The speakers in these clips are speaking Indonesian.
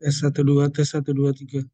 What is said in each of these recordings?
Tes 1 2 3.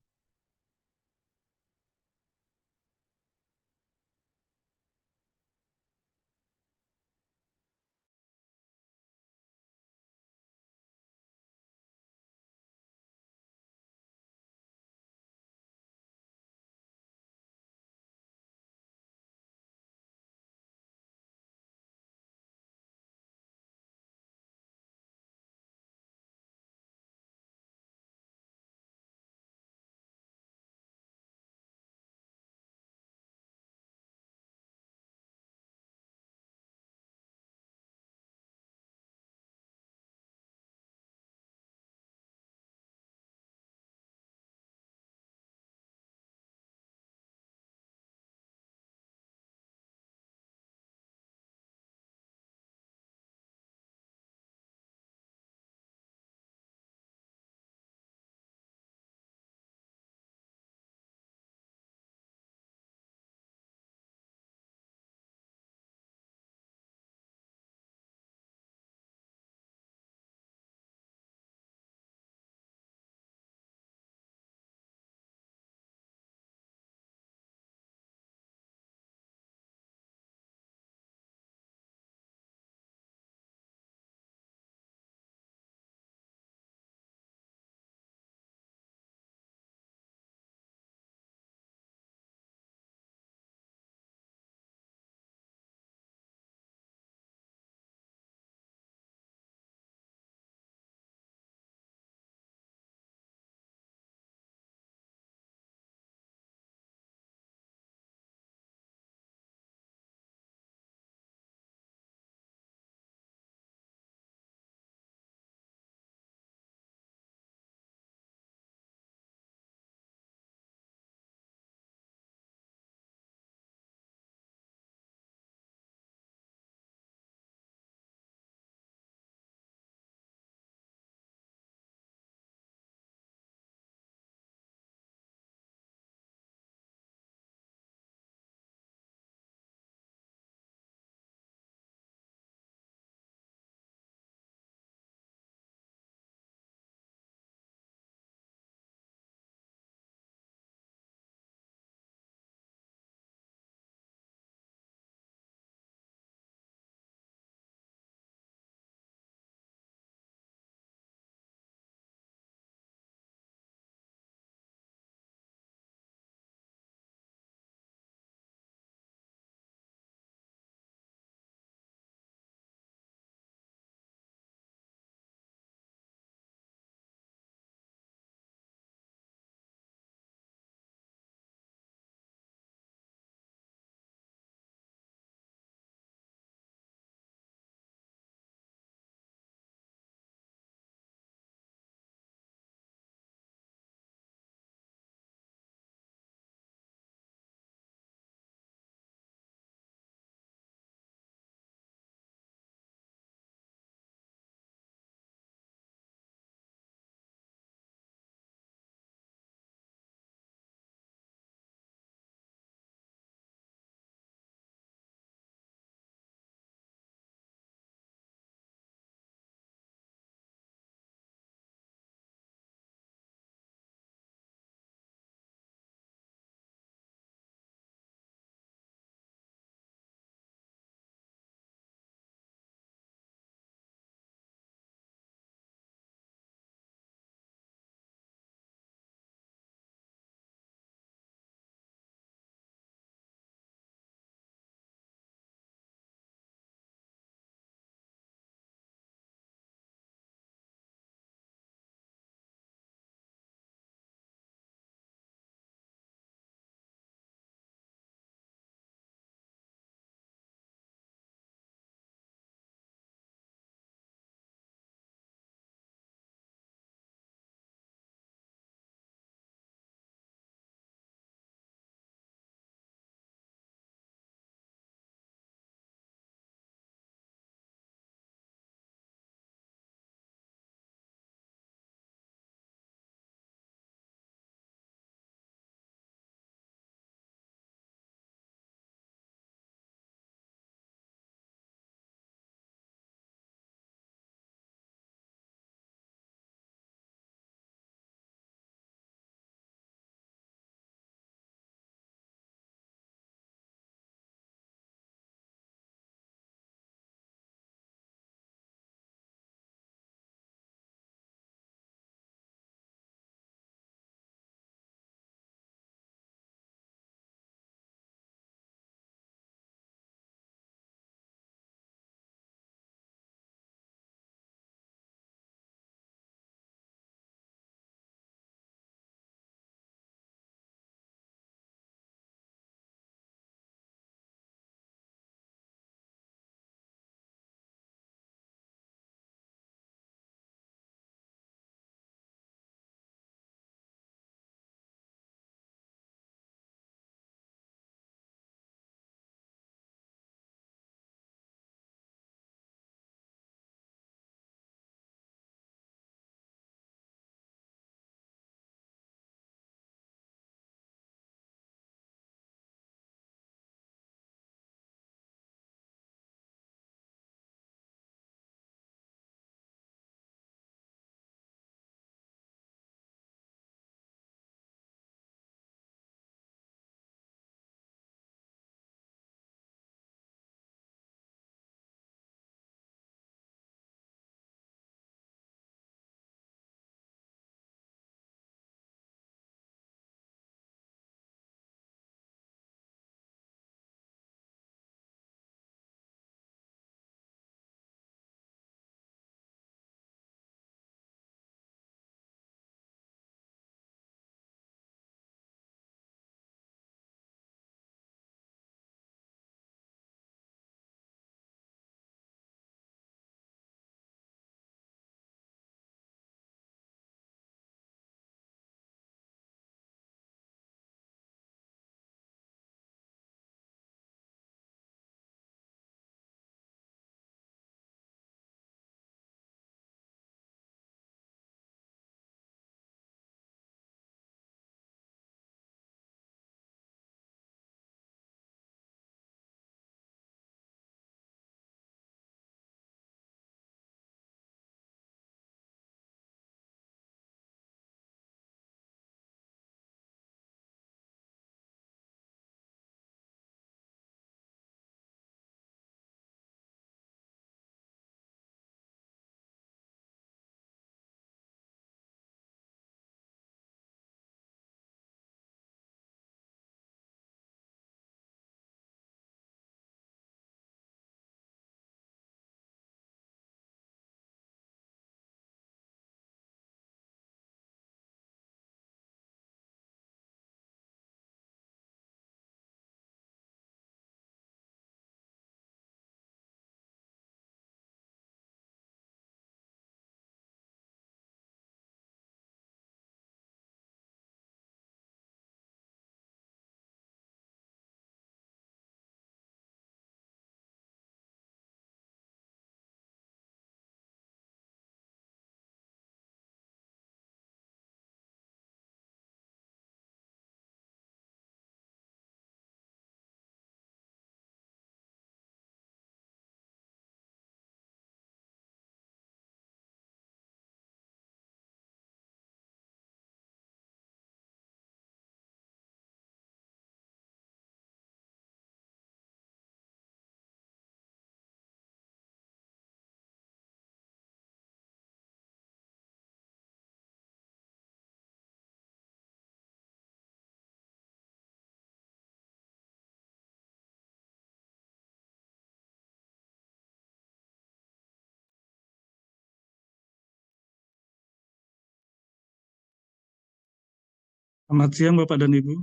Selamat siang Bapak dan Ibu.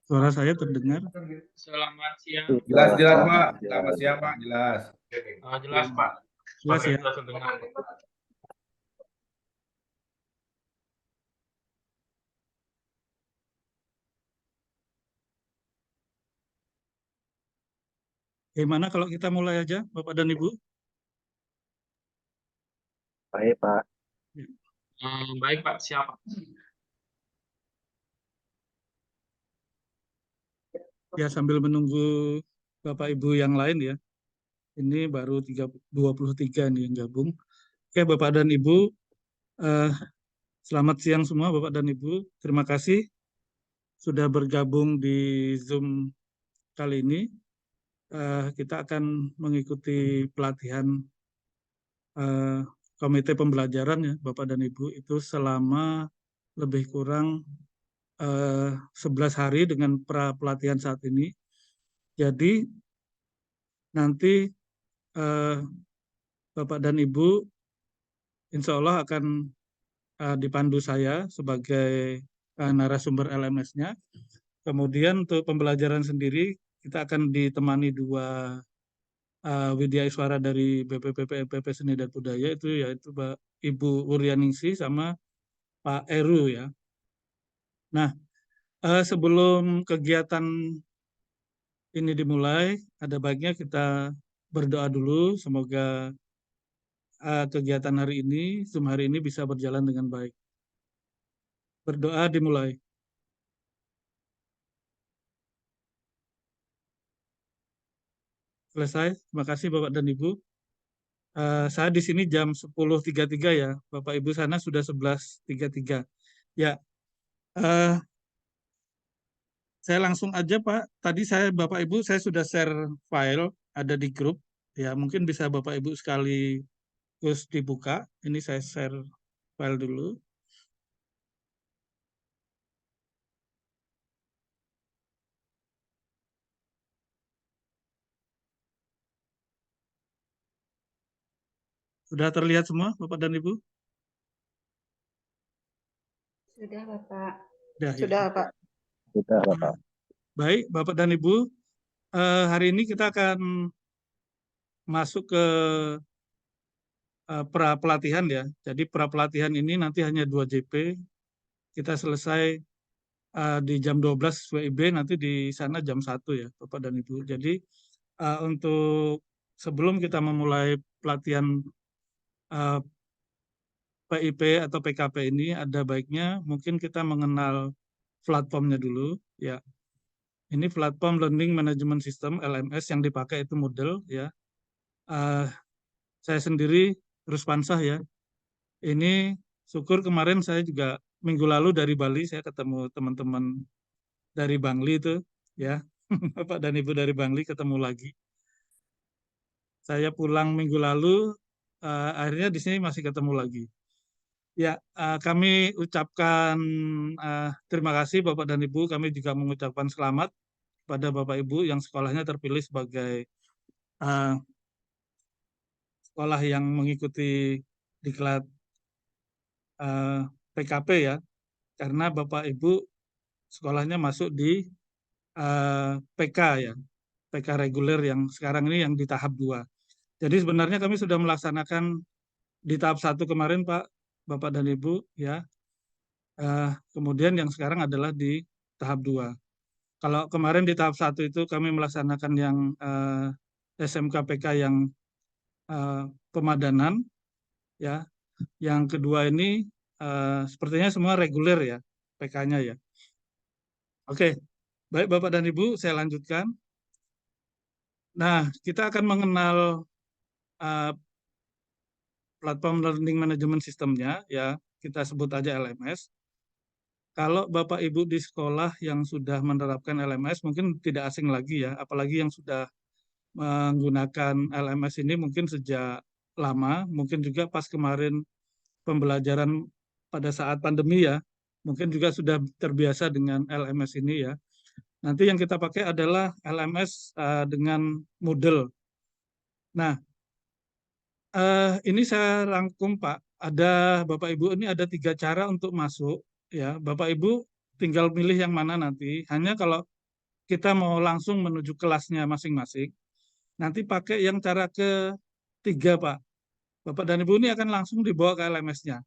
Suara saya terdengar? Selamat siang. Jelas, Pak. Selamat siang, Pak. Jelas. Jelas, Pak. Jelas ya? Jelas terdengar. Gimana kalau kita mulai aja, Bapak dan Ibu? Baik, Pak. Baik, Pak. Siapa? Ya, sambil menunggu Bapak Ibu yang lain ya. Ini baru 23 nih yang gabung. Oke, Bapak dan Ibu, selamat siang semua Bapak dan Ibu. Terima kasih sudah bergabung di Zoom kali ini. Kita akan mengikuti pelatihan komite pembelajaran ya Bapak dan Ibu itu selama lebih kurang 11 hari dengan pra pelatihan saat ini. Jadi nanti Bapak dan Ibu insya Allah akan dipandu saya sebagai narasumber LMS-nya. Kemudian untuk pembelajaran sendiri kita akan ditemani dua Widya Iswara dari BPPP MPP Seni dan Budaya itu yaitu Ibu Wuryaningsi sama Pak Eru ya. Nah, sebelum kegiatan ini dimulai, ada baiknya kita berdoa dulu. Semoga kegiatan hari ini, Zoom hari ini bisa berjalan dengan baik. Berdoa dimulai. Selesai. Terima kasih Bapak dan Ibu. Saya di sini jam 10.33 ya. Bapak Ibu sana sudah 11.33. Ya, saya langsung aja Pak. Tadi Bapak Ibu saya sudah share file ada di grup. Ya, mungkin bisa Bapak Ibu sekaligus dibuka. Ini saya share file dulu. Sudah terlihat semua Bapak dan Ibu? Sudah, Bapak. Sudah, Pak. Sudah, Bapak. Baik, Bapak dan Ibu, hari ini kita akan masuk ke pra pelatihan ya. Jadi pra pelatihan ini nanti hanya 2 JP. Kita selesai di jam 12 WIB, nanti di sana jam 1 ya, Bapak dan Ibu. Jadi untuk sebelum kita memulai pelatihan PIP atau PKP ini, ada baiknya mungkin kita mengenal platformnya dulu ya. Ini platform Learning Management System LMS yang dipakai itu Moodle ya. Saya sendiri Ruspansah ya. Ini syukur kemarin saya juga minggu lalu dari Bali saya ketemu teman-teman dari Bangli itu ya. Bapak dan Ibu dari Bangli ketemu lagi. Saya pulang minggu lalu akhirnya di sini masih ketemu lagi. Ya, kami ucapkan terima kasih Bapak dan Ibu. Kami juga mengucapkan selamat pada Bapak Ibu yang sekolahnya terpilih sebagai sekolah yang mengikuti diklat PKP ya, karena Bapak Ibu sekolahnya masuk di PK ya, PK reguler yang sekarang ini yang di tahap 2. Jadi sebenarnya kami sudah melaksanakan di tahap 1 kemarin Pak, Bapak dan Ibu ya. Kemudian yang sekarang adalah di tahap 2. Kalau kemarin di tahap 1 itu kami melaksanakan yang SMK PK yang pemadanan ya. Yang kedua ini sepertinya semua reguler ya PK-nya ya. Oke, baik Bapak dan Ibu, saya lanjutkan. Nah, kita akan mengenal platform Learning Management System-nya ya, kita sebut aja LMS. Kalau Bapak Ibu di sekolah yang sudah menerapkan LMS mungkin tidak asing lagi ya, apalagi yang sudah menggunakan LMS ini mungkin sejak lama, mungkin juga pas kemarin pembelajaran pada saat pandemi ya, mungkin juga sudah terbiasa dengan LMS ini ya. Nanti yang kita pakai adalah LMS dengan Moodle. Nah, ini saya rangkum Pak ada Bapak Ibu ini ada 3 cara untuk masuk ya. Bapak Ibu tinggal pilih yang mana nanti. Hanya kalau kita mau langsung menuju kelasnya masing-masing, nanti pakai yang cara ketiga, Pak. Bapak dan Ibu ini akan langsung dibawa ke LMS-nya.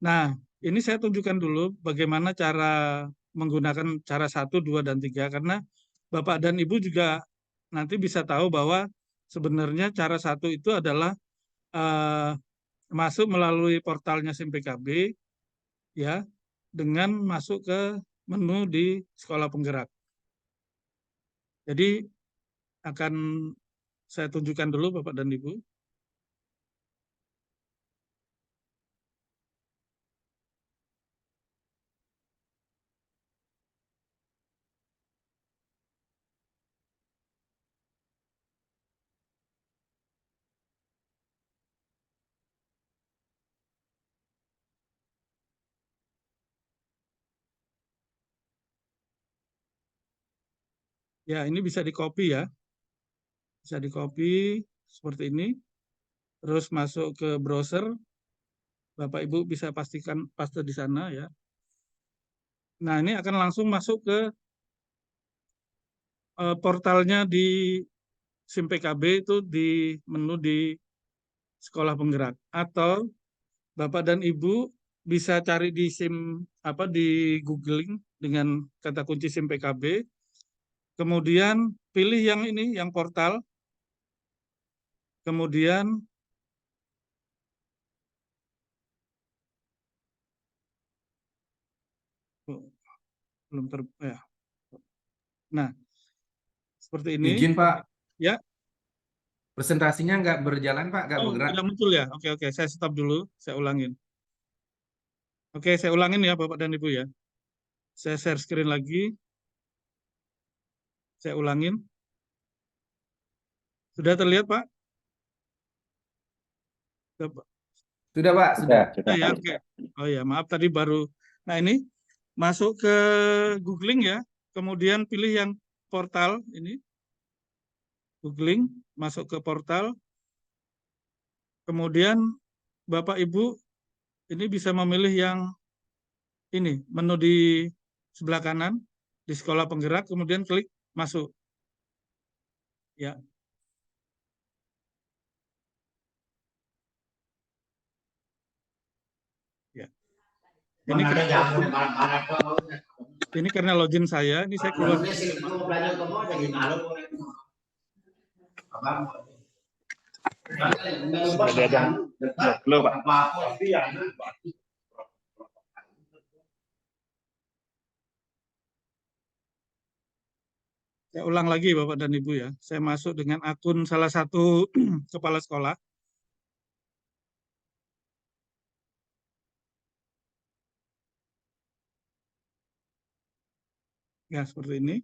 Nah, ini saya tunjukkan dulu bagaimana cara menggunakan cara 1, 2, dan 3, karena Bapak dan Ibu juga nanti bisa tahu bahwa sebenarnya cara 1 itu adalah masuk melalui portalnya SIM PKB, ya, dengan masuk ke menu di sekolah penggerak. Jadi akan saya tunjukkan dulu Bapak dan Ibu. Ya, ini bisa di-copy ya. Bisa di-copy seperti ini. Terus masuk ke browser. Bapak Ibu bisa pastikan paste di sana ya. Nah, ini akan langsung masuk ke portalnya di SIM PKB itu di menu di sekolah penggerak. Atau Bapak dan Ibu bisa cari di SIM di googling dengan kata kunci SIM PKB. Kemudian pilih yang ini, yang portal. Kemudian belum ya. Nah, seperti ini. Izin Pak, Ya. presentasinya nggak berjalan Pak, nggak Oh, bergerak. tidak muncul ya. Oke, saya stop dulu, saya ulangin. Oke, saya ulangin ya Bapak dan Ibu ya. Saya share screen lagi. Saya ulangin. Sudah terlihat, Pak? Sudah Pak, sudah. Ya, oke. Oh ya, maaf tadi baru. Nah, ini masuk ke googling ya. Kemudian pilih yang portal ini. Googling, masuk ke portal. Kemudian Bapak Ibu ini bisa memilih yang ini, menu di sebelah kanan di sekolah penggerak, kemudian klik masuk. Ya. Ya. Ini karena login saya, ini saya keluar. Saya ulang lagi Bapak dan Ibu ya. Saya masuk dengan akun salah satu kepala sekolah. Ya, seperti ini.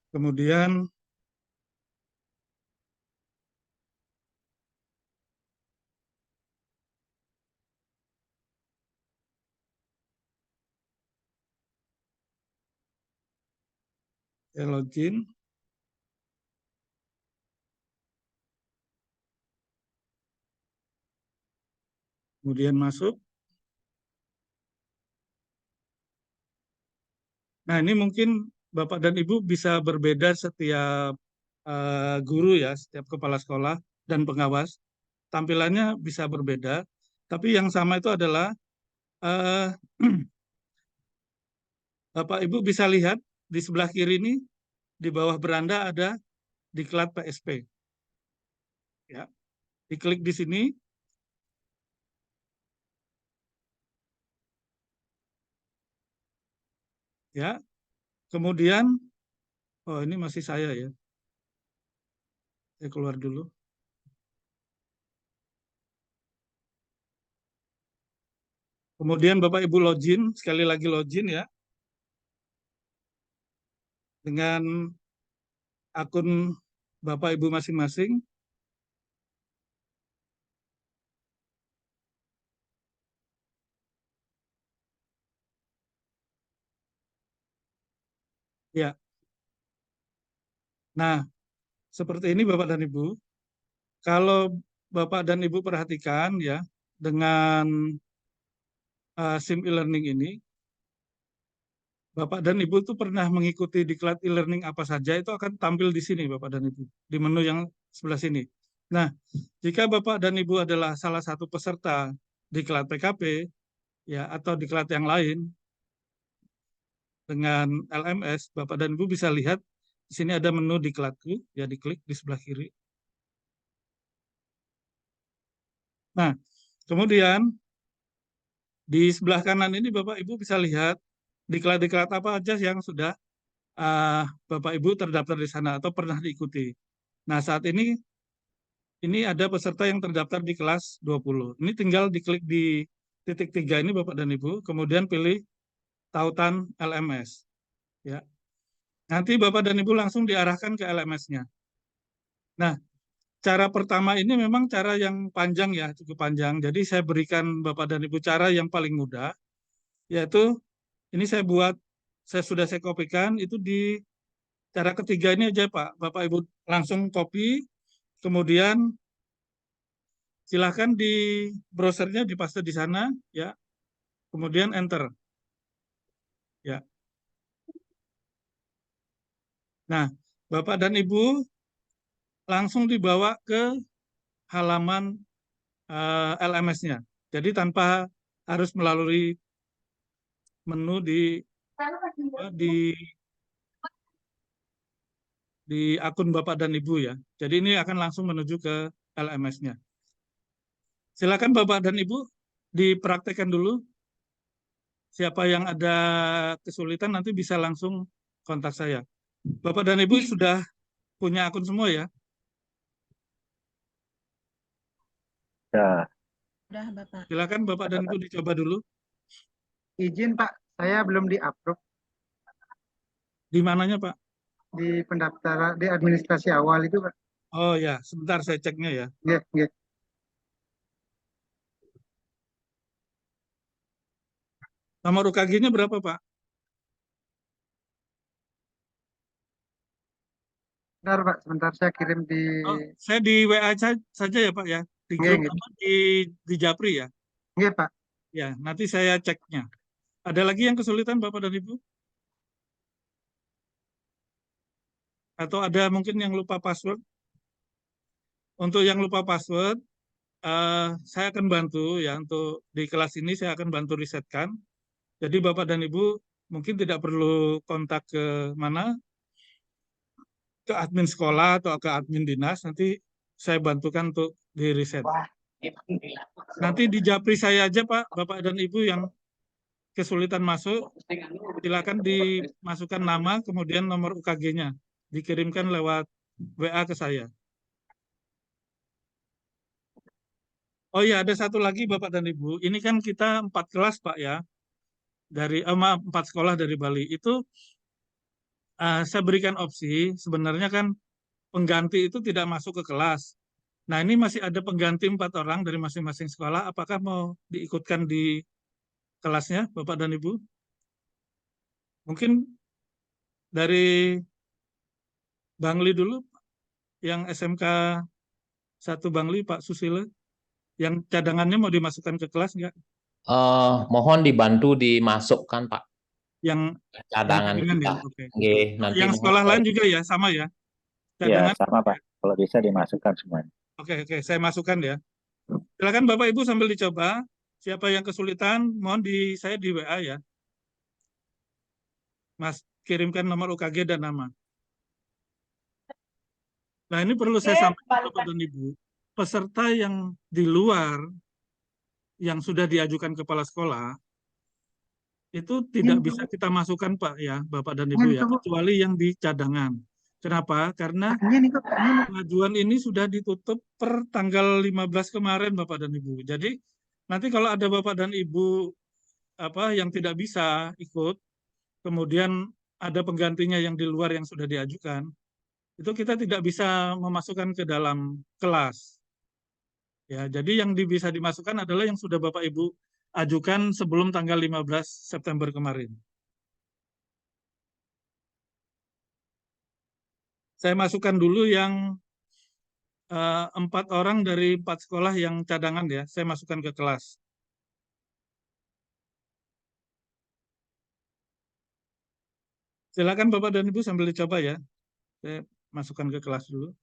Kemudian saya login. Kemudian masuk. Nah, ini mungkin Bapak dan Ibu bisa berbeda setiap guru ya, setiap kepala sekolah dan pengawas. Tampilannya bisa berbeda, tapi yang sama itu adalah Bapak Ibu bisa lihat di sebelah kiri ini, di bawah beranda ada diklat PSP. Ya, diklik di sini. Ya, kemudian, oh ini masih saya ya. Saya keluar dulu. Kemudian Bapak Ibu login, sekali lagi login ya. Dengan akun Bapak Ibu masing-masing. Ya. Nah, seperti ini Bapak dan Ibu. Kalau Bapak dan Ibu perhatikan ya, dengan SIM e-learning ini, Bapak dan Ibu itu pernah mengikuti diklat e-learning apa saja, itu akan tampil di sini Bapak dan Ibu, di menu yang sebelah sini. Nah, jika Bapak dan Ibu adalah salah satu peserta diklat PKP, ya, atau diklat yang lain dengan LMS, Bapak dan Ibu bisa lihat di sini ada menu diklatku, ya, diklik di sebelah kiri. Nah, kemudian di sebelah kanan ini Bapak Ibu bisa lihat diklat-diklat apa aja yang sudah Bapak Ibu terdaftar di sana atau pernah diikuti. Nah, saat ini ada peserta yang terdaftar di kelas 20. Ini tinggal diklik di titik 3 ini Bapak dan Ibu, kemudian pilih tautan LMS. Ya. Nanti Bapak dan Ibu langsung diarahkan ke LMS-nya. Nah, cara pertama ini memang cara yang panjang ya, cukup panjang. Jadi saya berikan Bapak dan Ibu cara yang paling mudah, yaitu ini saya sudah saya kopikan, itu di cara ketiga ini aja Pak. Bapak Ibu langsung copy, kemudian silahkan di browsernya dipaste di sana, ya. Kemudian enter. Ya. Nah, Bapak dan Ibu langsung dibawa ke halaman LMS-nya. Jadi tanpa harus melalui menu di akun Bapak dan Ibu ya. Jadi ini akan langsung menuju ke LMS-nya. Silakan Bapak dan Ibu dipraktekkan dulu. Siapa yang ada kesulitan nanti bisa langsung kontak saya. Bapak dan Ibu sudah punya akun semua ya? Ya, Udah, Bapak. Silakan Bapak dan Ibu dicoba dulu. Izin Pak, saya belum di-approve Di mananya Pak? di pendaftaran di administrasi awal itu Pak. Oh ya, sebentar saya ceknya ya. Nggih, nggih. Nomor UKG-nya berapa Pak? Bentar Pak, sebentar saya kirim di Oh, saya di WA saja ya Pak ya. Di Nggih, grup nggih. apa di Japri ya. Nggih Pak. Ya, nanti saya ceknya. Ada lagi yang kesulitan Bapak dan Ibu? Atau ada mungkin yang lupa password? Untuk yang lupa password, saya akan bantu ya, untuk di kelas ini saya akan bantu risetkan. Jadi Bapak dan Ibu mungkin tidak perlu kontak ke mana, ke admin sekolah atau ke admin dinas, nanti saya bantukan untuk di riset. Nanti di Japri saya aja Pak, Bapak dan Ibu yang kesulitan masuk, silakan dimasukkan nama, kemudian nomor UKG-nya, dikirimkan lewat WA ke saya. Oh ya, ada satu lagi Bapak dan Ibu, ini kan kita 4 kelas Pak ya, dari 4 sekolah dari Bali. Itu saya berikan opsi, sebenarnya kan pengganti itu tidak masuk ke kelas. Nah ini masih ada pengganti 4 orang dari masing-masing sekolah, apakah mau diikutkan di kelasnya Bapak dan Ibu? Mungkin dari Bangli dulu, yang SMK 1 Bangli, Pak Susilo, yang cadangannya mau dimasukkan ke kelas nggak? Mohon dibantu dimasukkan Pak Yang cadangan cadangan kita. ya, oke. Nggih, nanti Yang mohon sekolah lain juga ya, sama ya? Iya, Cadangan? sama Pak. Kalau bisa dimasukkan semuanya. Oke, saya masukkan ya. Silakan Bapak Ibu sambil dicoba. Siapa yang kesulitan, mohon saya di WA ya. Mas, kirimkan nomor UKG dan nama. Nah, ini perlu saya sampaikan Bapak dan Ibu. Peserta yang di luar, yang sudah diajukan kepala sekolah, itu tidak bisa kita masukkan Pak ya, Bapak dan Ibu ya, kecuali yang di cadangan. Kenapa? Karena pengajuan ini sudah ditutup per tanggal 15 kemarin Bapak dan Ibu. Jadi nanti kalau ada Bapak dan Ibu yang tidak bisa ikut, kemudian ada penggantinya yang di luar yang sudah diajukan, itu kita tidak bisa memasukkan ke dalam kelas. Ya, jadi yang bisa dimasukkan adalah yang sudah Bapak Ibu ajukan sebelum tanggal 15 September kemarin. Saya masukkan dulu yang 4 orang dari 4 sekolah yang cadangan ya, saya masukkan ke kelas. Silakan Bapak dan Ibu sambil dicoba ya. Saya masukkan ke kelas dulu.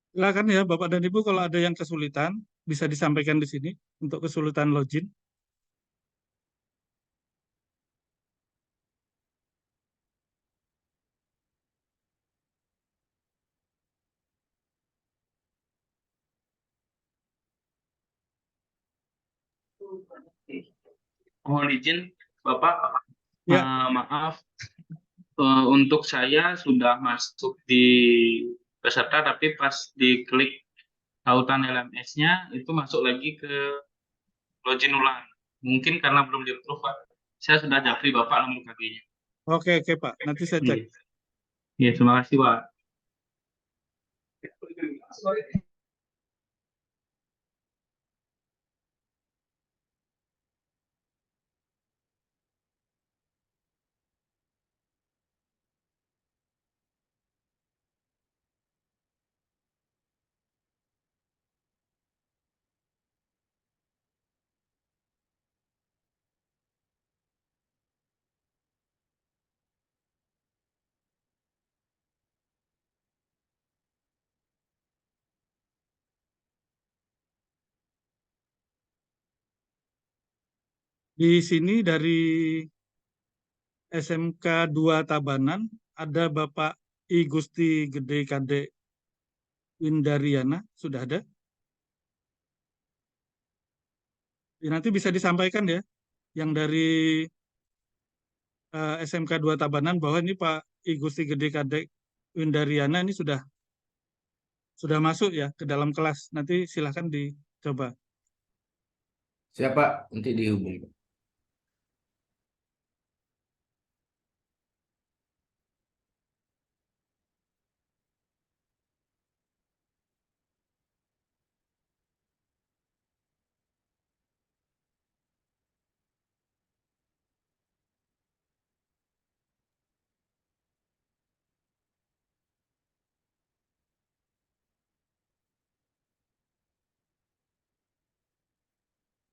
Silakan ya Bapak dan Ibu kalau ada yang kesulitan bisa disampaikan di sini untuk kesulitan login. Mohon izin, Bapak. Ya. Maaf, untuk saya sudah masuk di peserta, tapi pas diklik tautan LMS-nya itu masuk lagi ke login ulang. Mungkin karena belum di-approve, Pak. Saya sudah japri Bapak nomor KG-nya. Oke Pak, nanti saya cek. Iya, terima kasih, Pak. Di sini dari SMK 2 Tabanan ada Bapak I Gusti Gede Kade Windariana, sudah ada? Ya, nanti bisa disampaikan ya, yang dari SMK 2 Tabanan bahwa ini Pak I Gusti Gede Kade Windariana ini sudah masuk ya ke dalam kelas. Nanti silahkan dicoba. Siapa? Nanti dihubungi.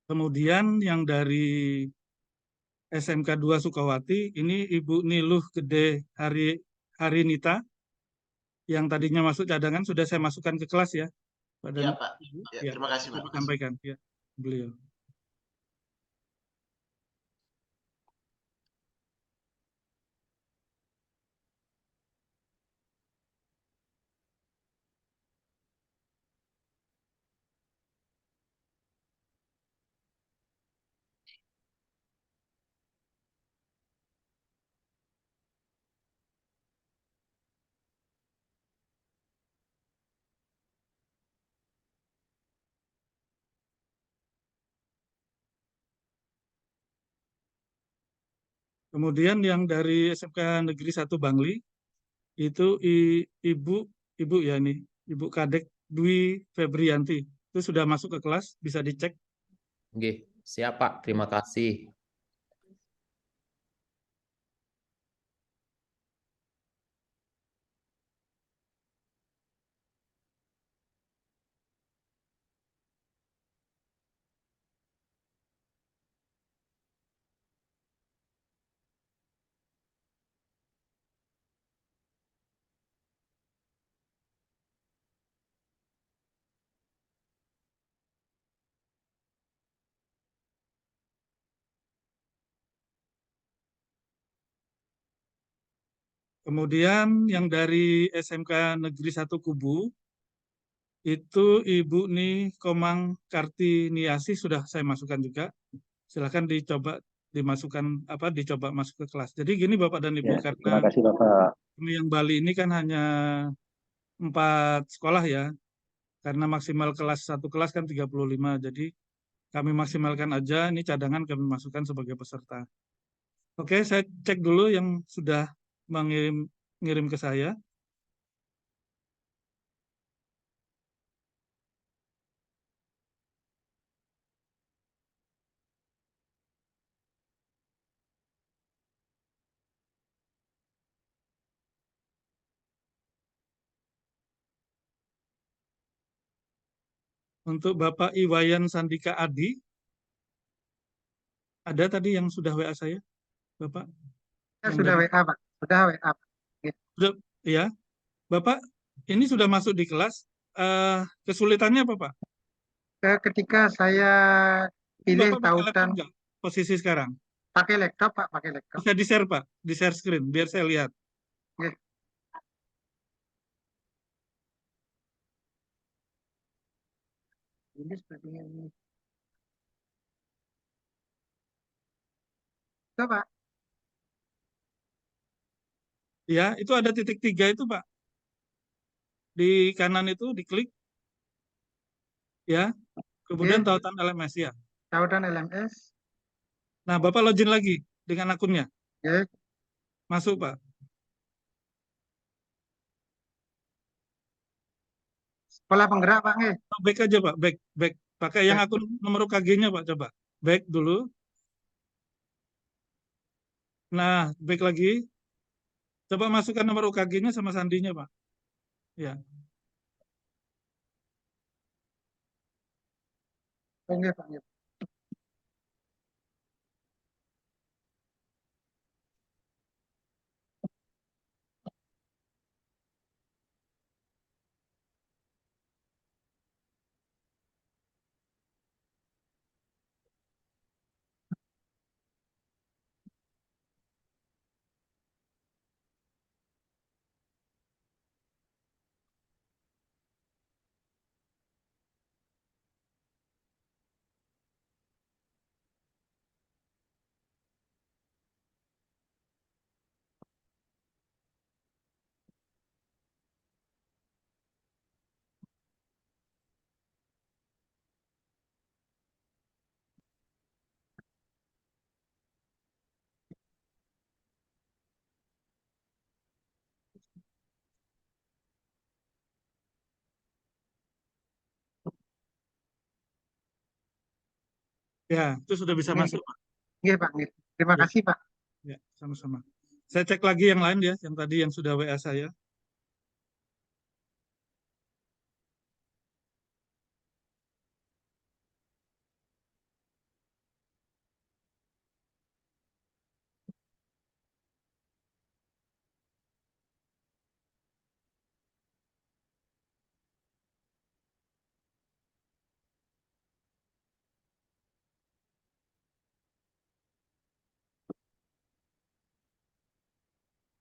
Kemudian yang dari SMK 2 Sukawati, ini Ibu Niluh Gede Harinita, yang tadinya masuk cadangan sudah saya masukkan ke kelas ya. Iya, Pak. Ibu. Ya, Ya, terima kasih, Pak. saya sampaikan ya beliau. Kemudian yang dari SMK Negeri 1 Bangli itu ibu ya nih, Ibu Kadek Dwi Febrianti. Itu sudah masuk ke kelas, bisa dicek. Nggih, siap Pak. Terima kasih. Kemudian yang dari SMK Negeri 1 Kubu, itu Ibu nih Komang Kartiniasi sudah saya masukkan juga. Silakan dicoba masuk ke kelas. Jadi gini Bapak dan Ibu, Ya, karena terima kasih Bapak. kami yang Bali ini kan hanya 4 sekolah ya, karena maksimal satu kelas kan 35, jadi kami maksimalkan aja, ini cadangan kami masukkan sebagai peserta. Oke, saya cek dulu yang sudah mengirim ke saya. Untuk Bapak Iwayan Sandika Adi, ada tadi yang sudah WA saya, Bapak? Ya, Yang sudah dari, WA, Pak. Sudah WA, Pak. Oke. ya, Bapak ini sudah masuk di kelas. Kesulitannya apa, Pak? Ketika saya Ini pilih Bapak pakai laptop tautan, nggak? Posisi sekarang. pakai laptop, Pak, pakai laptop. Bisa di-share, Pak. Di-share screen, biar saya lihat. Oke. Ini sepertinya ini. Coba, Pak. Ya, itu ada titik 3 itu, Pak. Di kanan itu, diklik. Ya, kemudian Oke. tautan LMS, ya. Tautan LMS. Nah, Bapak login lagi dengan akunnya. Oke. Masuk, Pak. Sekolah penggerak, Pak. Nggih. Back aja, Pak. Back. Pakai yang akun nomor UKG-nya, Pak. Coba. Back dulu. Nah, back lagi. Coba masukkan nomor UKG-nya sama sandinya, Pak. Ya. Oke, Pak. Nggih. Ya, itu sudah bisa Nggih, masuk, Pak. nggih, Pak. Nggih. Terima Ya, kasih, Pak. ya, sama-sama. Saya cek lagi yang lain ya, yang tadi yang sudah WA saya.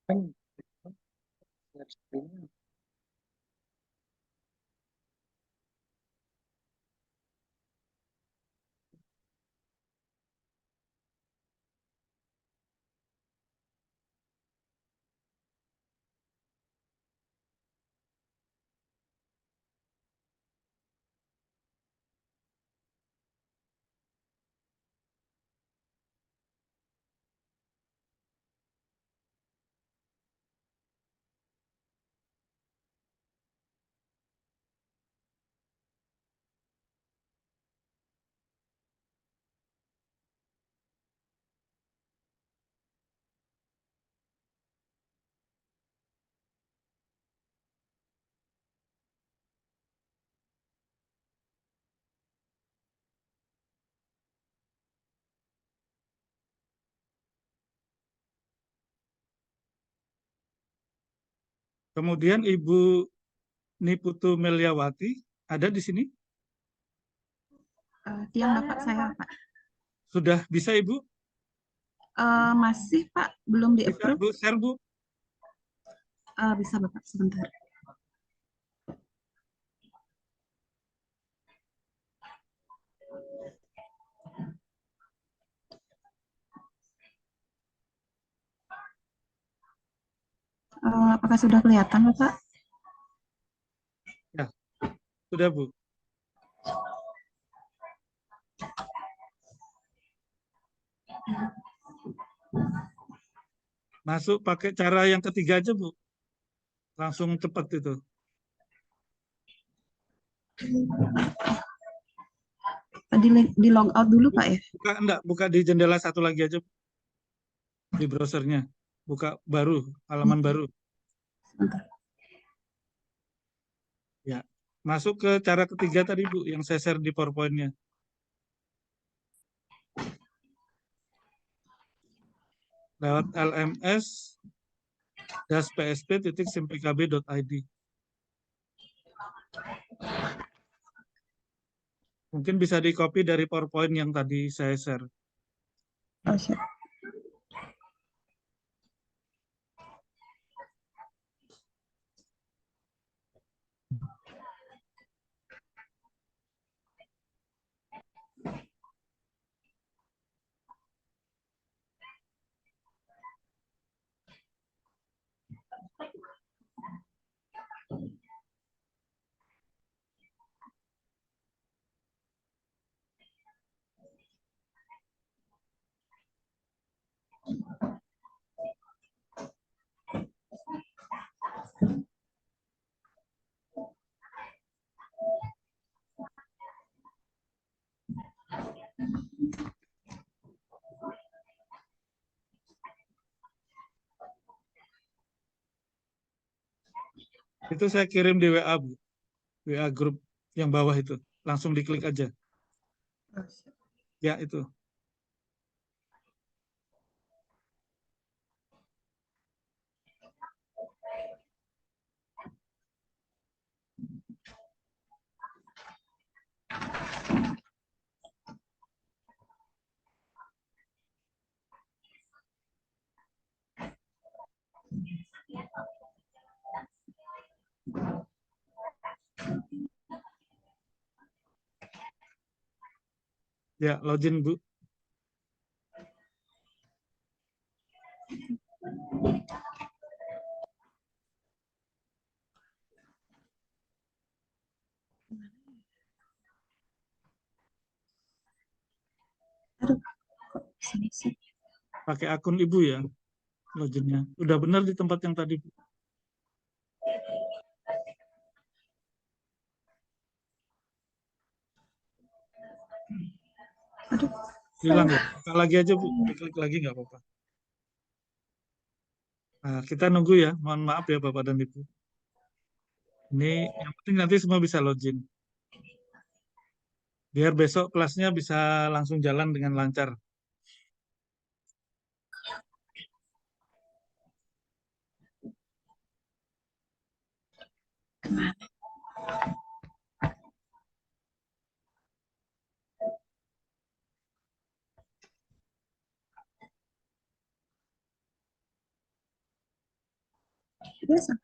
Kan, share screen. Kemudian Ibu Niputu Meliawati ada di sini? Tiang Bapak saya, Pak. Sudah bisa Ibu? Masih, Pak. Belum Bisa di-approve. Bu, share Bu. Bisa, Bapak. Sebentar. Apakah sudah kelihatan, Bapak? Ya, sudah Bu. Masuk pakai cara yang ketiga aja Bu. Langsung cepat itu. Di log out dulu, Pak, ya? Buka di jendela satu lagi aja Bu. Di browsernya. Buka baru, halaman baru. Sebentar. Ya, masuk ke cara ketiga tadi Bu, yang saya share di PowerPoint-nya. Lewat lms-psp.simpikb.id. Mungkin bisa di-copy dari PowerPoint yang tadi saya share. Oh, siap. Itu saya kirim di WA Bu. WA grup yang bawah itu. Langsung diklik aja. Oh, siap. Ya, itu. Ya, login Bu. Aduh, kok sini sih? Pakai akun Ibu ya, loginnya. Udah benar di tempat yang tadi Bu. Aduh, Hilang ya? Buka lagi aja Bu. Diklik lagi nggak apa-apa. Nah, kita nunggu ya. Mohon maaf ya Bapak dan Ibu. Ini yang penting nanti semua bisa login. Biar besok kelasnya bisa langsung jalan dengan lancar. biasa.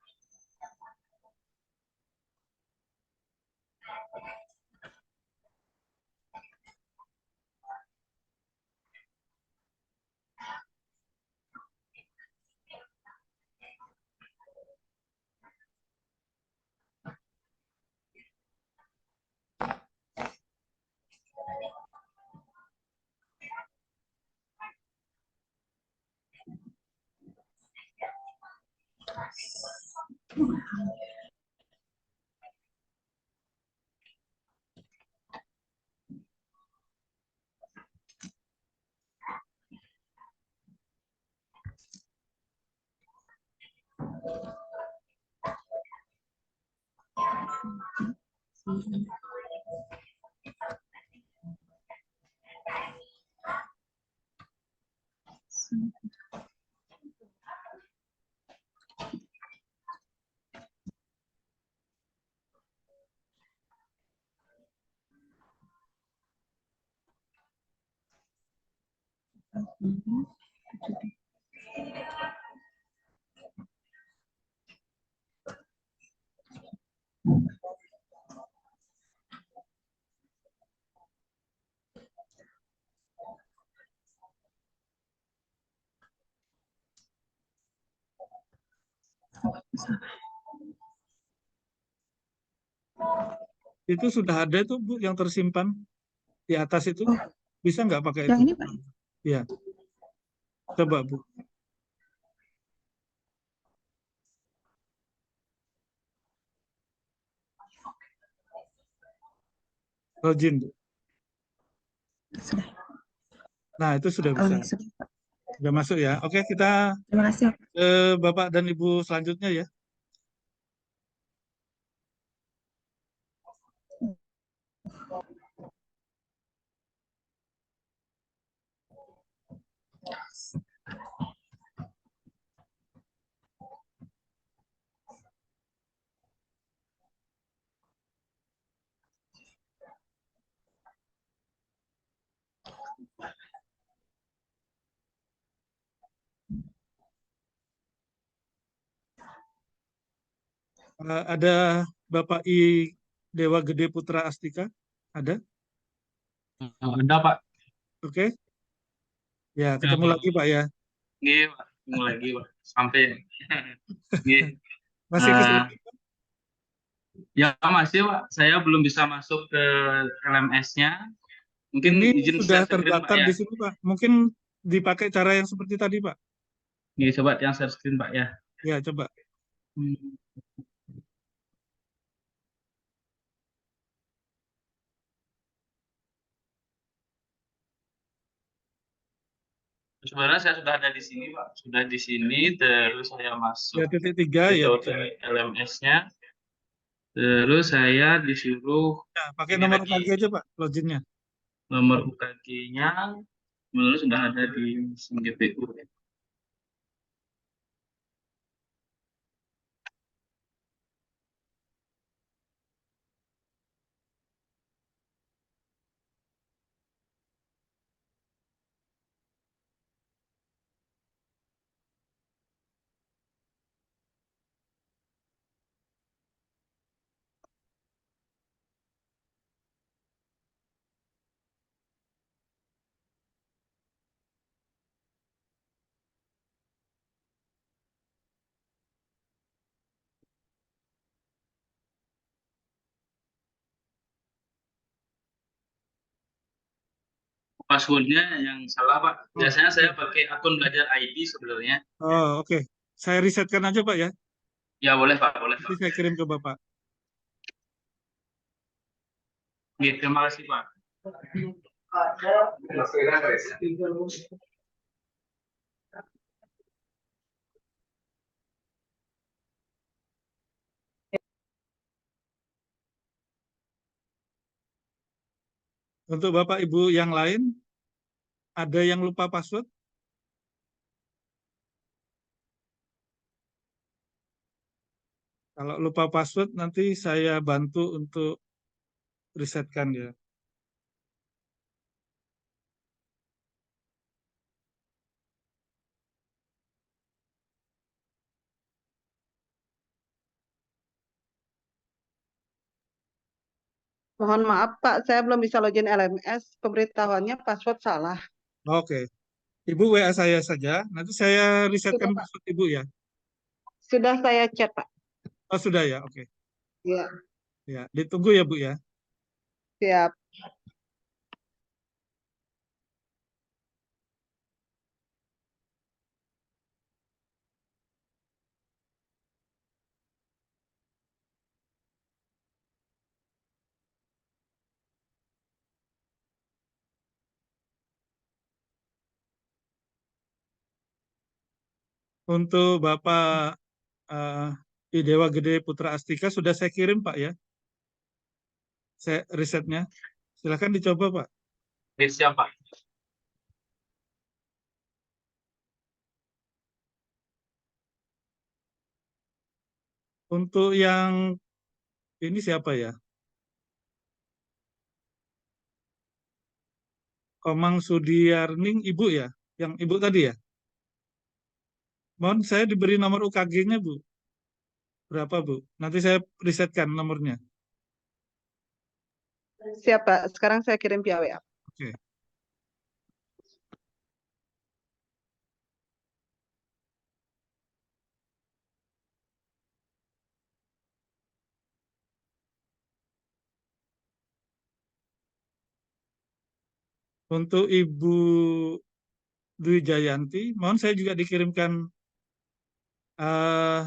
Itu sudah ada tuh Bu yang tersimpan di atas itu. Oh, Bisa nggak pakai yang itu? ini Pak. Iya, coba Bu. Login Bu. Sudah. Nah, itu sudah Oh, bisa. ya, sudah Pak. Sudah masuk ya. Oke, kita Terima kasih Pak. ke Bapak dan Ibu selanjutnya ya. Ada Bapak I Dewa Gede Putra Astika? Ada? Ada Pak. Oke. Ya, ketemu lagi Pak ya. Nggih, Pak. Ketemu lagi Pak. Sampai. Nggih. Masih kesulitan? Ya masih Pak. Saya belum bisa masuk ke LMS-nya. Mungkin Ini izin sudah share screen Pak terdaftar ya. di sini Pak. Mungkin dipakai cara yang seperti tadi Pak. Nggih, coba yang share screen Pak ya. Ya, coba. Hmm. Sebenarnya saya sudah ada di sini Pak. Sudah di sini, terus saya masuk Ya, titik 3 ya. ke LMS-nya. Terus saya disuruh Ya, pakai ini nomor lagi UKG aja Pak, loginnya. nomor UKG-nya. Menurut sudah ada di GPU. Passwordnya yang salah Pak. Biasanya saya pakai akun belajar ID sebenarnya. Oh, oke. Saya risetkan aja Pak ya. Ya boleh Pak, boleh Nanti Pak. saya kirim ke Bapak. Oke, terima kasih Pak. Untuk Bapak Ibu yang lain, ada yang lupa password? Kalau lupa password, nanti saya bantu untuk risetkan ya. Mohon maaf Pak, saya belum bisa login LMS. Pemberitahuannya password salah. Oke. Ibu WA saya saja, nanti saya risetkan Sudah, Pak. password Ibu ya. Sudah saya chat Pak. Oh, sudah ya, oke. Ya, Ya, ditunggu ya Bu ya. siap. Untuk Bapak Idewa Gede Putra Astika sudah saya kirim Pak ya. Saya risetnya. Silakan dicoba Pak. Oke, siap Pak. Untuk yang ini siapa ya? Komang Sudiarning Ibu ya? Yang Ibu tadi ya? Mohon saya diberi nomor UKG-nya, Bu. Berapa, Bu? Nanti saya risetkan nomornya. Siap, Pak. Sekarang saya kirim via WA. Oke. Untuk Ibu Dwi Jayanti, mohon saya juga dikirimkan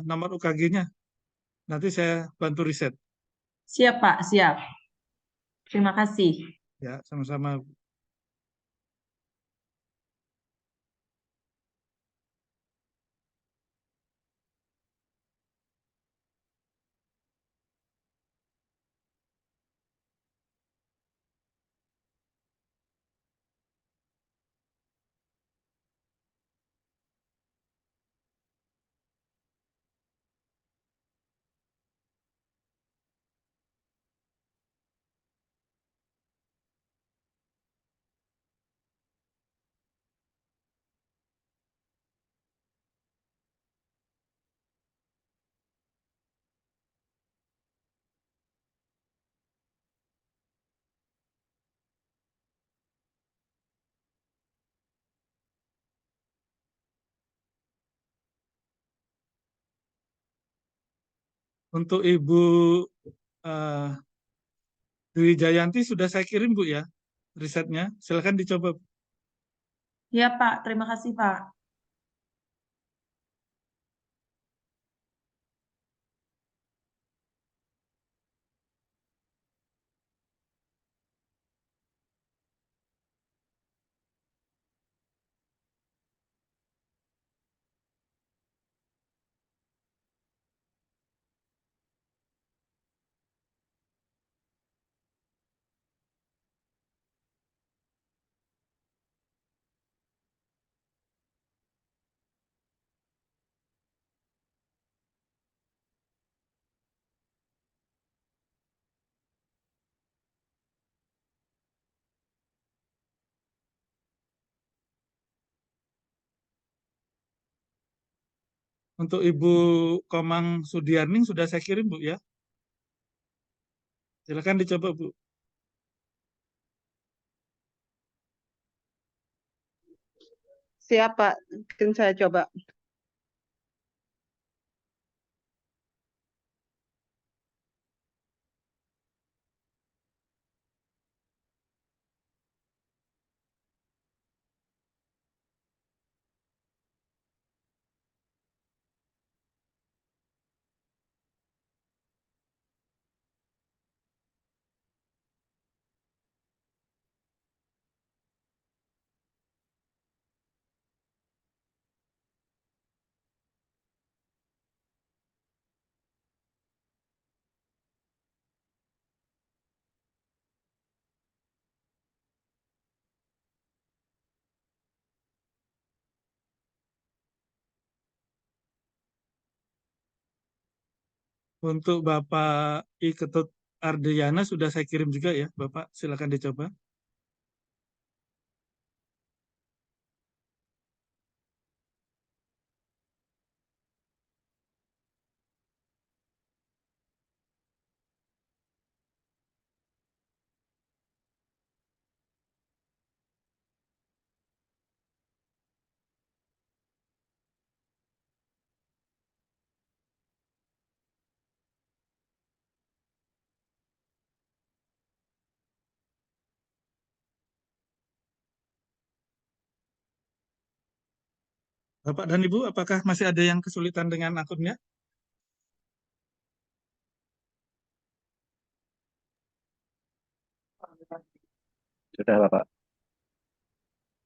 nomor UKG-nya. Nanti saya bantu riset. Siap, Pak, siap. Terima kasih. Ya, sama-sama. Untuk Ibu eh, Dwi Jayanti sudah saya kirim, Bu, ya, risetnya. Silakan dicoba. Ya, Pak. Terima kasih, Pak. Untuk Ibu Komang Sudiarning sudah saya kirim, Bu, ya. Silakan dicoba, Bu. Siap, Pak. Mungkin saya coba. Untuk Bapak I. Ketut Ardeyana sudah saya kirim juga, ya, Bapak. Silakan dicoba. Bapak dan Ibu, apakah masih ada yang kesulitan dengan akunnya? Sudah, Bapak.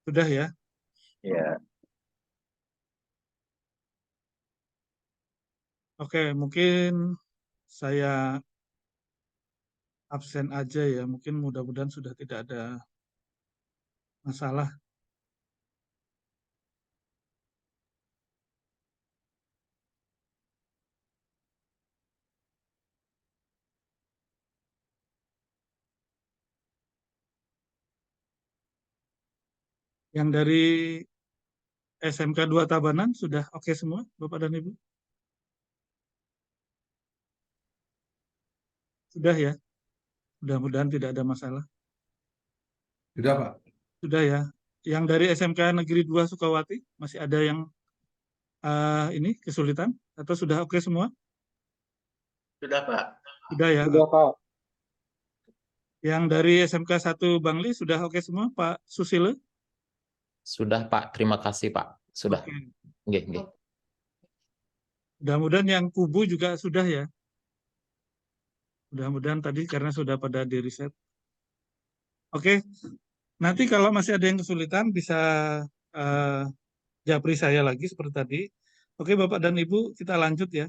Sudah, ya. Ya. Oke, mungkin saya absen aja, ya. Mungkin mudah-mudahan sudah tidak ada masalah. Yang dari SMK 2 Tabanan sudah oke semua, Bapak dan Ibu? Sudah ya? Mudah-mudahan tidak ada masalah. Sudah, Pak. Sudah ya. Yang dari SMK Negeri 2 Sukawati, masih ada yang ini kesulitan? Atau sudah oke semua? Sudah, Pak. Sudah ya. Sudah, Pak. Yang dari SMK 1 Bangli sudah oke semua, Pak Susilo? Sudah, Pak. Terima kasih, Pak. Sudah. Oke. Nggih, nggih. Mudah-mudahan yang Kubu juga sudah ya. Mudah-mudahan tadi karena sudah pada di riset. Oke. Nanti kalau masih ada yang kesulitan bisa japri saya lagi seperti tadi. Oke, Bapak dan Ibu, kita lanjut ya.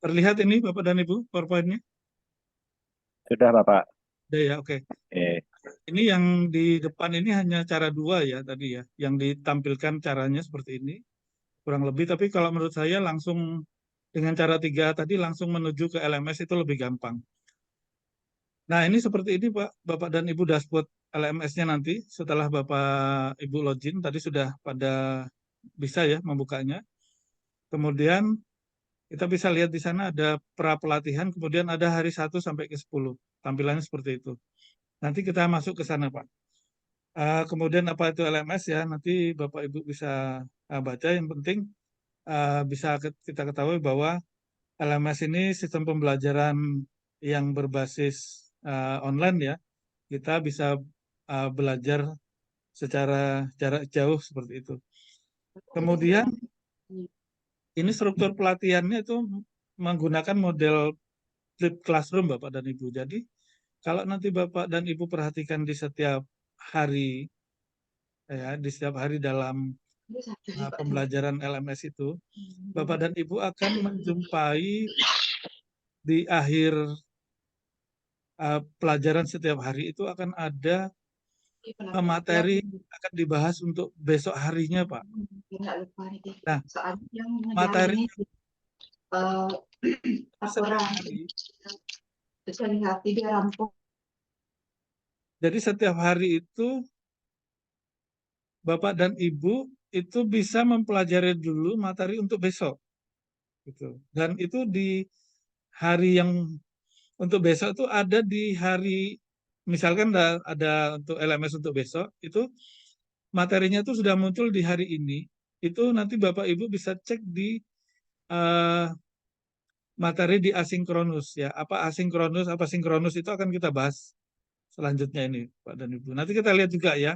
Terlihat ini Bapak dan Ibu PowerPoint-nya? Sudah Bapak. Sudah ya, oke. Ini yang di depan ini hanya cara 2 ya tadi ya, yang ditampilkan caranya seperti ini, kurang lebih. Tapi kalau menurut saya langsung dengan cara 3 tadi langsung menuju ke LMS itu lebih gampang. Nah ini seperti ini Pak, Bapak dan Ibu dashboard LMS-nya nanti setelah Bapak Ibu login, tadi sudah pada bisa ya membukanya. Kemudian kita bisa lihat di sana ada pra pelatihan, kemudian ada hari 1 sampai ke 10. Tampilannya seperti itu. Nanti kita masuk ke sana, Pak. Kemudian apa itu LMS ya, nanti Bapak Ibu bisa baca. Yang penting bisa kita ketahui bahwa LMS ini sistem pembelajaran yang berbasis online ya. Kita bisa belajar secara jarak jauh seperti itu. Kemudian ini struktur pelatihannya itu menggunakan model flip classroom Bapak dan Ibu. Jadi kalau nanti Bapak dan Ibu perhatikan di setiap hari ya, di setiap hari dalam pembelajaran LMS itu, Bapak dan Ibu akan menjumpai di akhir pelajaran setiap hari itu akan ada materi akan dibahas untuk besok harinya, Pak. Nah, materi setiap hari. Jadi setiap hari itu Bapak dan Ibu itu bisa mempelajari dulu materi untuk besok. Gitu. Dan itu di hari yang untuk besok itu ada di hari, misalkan ada untuk LMS untuk besok, itu materinya itu sudah muncul di hari ini, itu nanti Bapak Ibu bisa cek di materi di asinkronus ya. Apa asinkronus, apa sinkronus itu akan kita bahas selanjutnya ini Pak dan Ibu. Nanti kita lihat juga ya,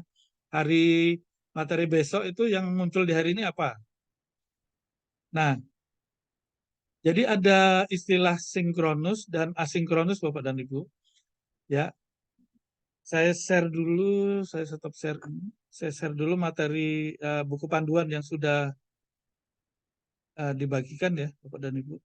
hari materi besok itu yang muncul di hari ini apa. Nah, jadi ada istilah sinkronus dan asinkronus Bapak dan Ibu. Ya. Saya share dulu, saya stop share ini. Saya share dulu materi buku panduan yang sudah dibagikan ya Bapak dan Ibu.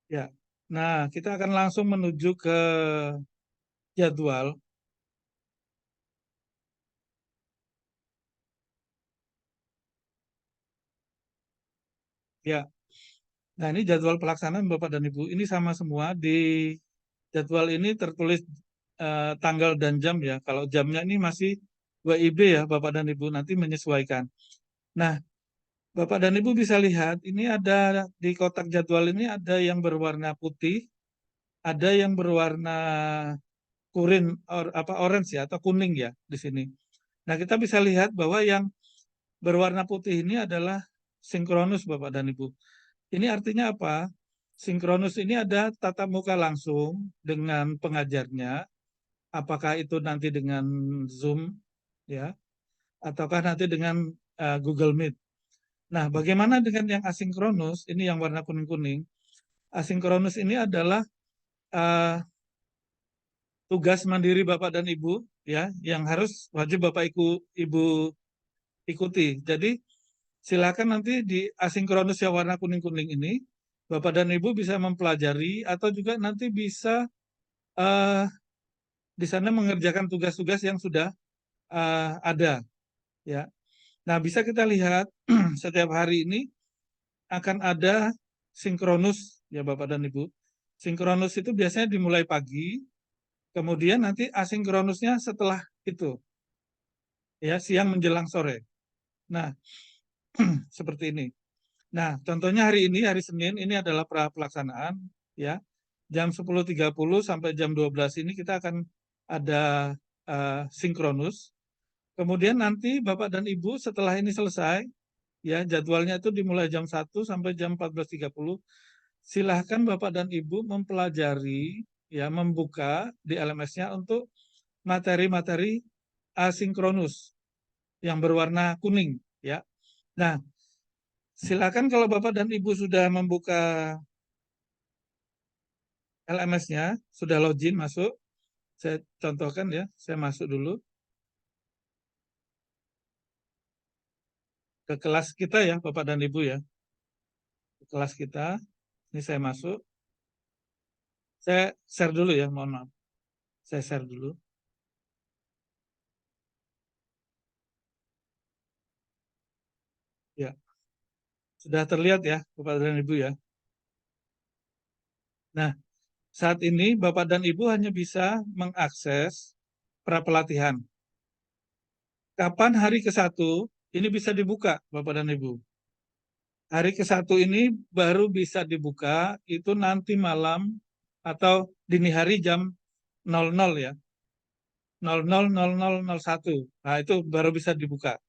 Ya, nah kita akan langsung menuju ke jadwal. Ya, nah ini jadwal pelaksanaan Bapak dan Ibu. Ini sama semua di jadwal ini tertulis tanggal dan jam ya. Kalau jamnya ini masih WIB ya Bapak dan Ibu, nanti menyesuaikan. Nah, Bapak dan Ibu bisa lihat ini ada di kotak jadwal ini ada yang berwarna putih, ada yang berwarna orange ya atau kuning ya di sini. Nah, kita bisa lihat bahwa yang berwarna putih ini adalah sinkronus Bapak dan Ibu. Ini artinya apa? Sinkronus ini ada tatap muka langsung dengan pengajarnya, apakah itu nanti dengan Zoom ya, ataukah nanti dengan Google Meet. Nah, bagaimana dengan yang asinkronus? Ini yang warna kuning-kuning. Asinkronus ini adalah tugas mandiri Bapak dan Ibu ya yang harus wajib Bapak Ibu ikuti. Jadi silakan nanti di asinkronus yang warna kuning-kuning ini Bapak dan Ibu bisa mempelajari atau juga nanti bisa di sana mengerjakan tugas-tugas yang sudah ada, ya. Nah, bisa kita lihat setiap hari ini akan ada sinkronus, ya Bapak dan Ibu. Sinkronus itu biasanya dimulai pagi, kemudian nanti asinkronusnya setelah itu, ya siang menjelang sore. Nah, seperti ini. Nah, contohnya hari ini, hari Senin, ini adalah pelaksanaan, ya. Jam 10.30 sampai jam 12 ini kita akan ada sinkronus. Kemudian nanti Bapak dan Ibu setelah ini selesai, ya jadwalnya itu dimulai jam 1 sampai jam 14.30. Silahkan Bapak dan Ibu mempelajari, ya membuka di LMS-nya untuk materi-materi asinkronus yang berwarna kuning, ya. Nah, silakan kalau Bapak dan Ibu sudah membuka LMS-nya, sudah login masuk, saya contohkan ya, saya masuk dulu ke kelas kita ya, Bapak dan Ibu ya. Ke kelas kita, ini saya masuk. Saya share dulu ya, mohon maaf. Saya share dulu. Ya, sudah terlihat ya, Bapak dan Ibu ya. Nah, saat ini Bapak dan Ibu hanya bisa mengakses pra-pelatihan. Kapan hari ke-1 ini bisa dibuka, Bapak dan Ibu? Hari ke-1 ini baru bisa dibuka itu nanti malam atau dini hari jam 00 ya. 00.0001. Nah, itu baru bisa dibuka.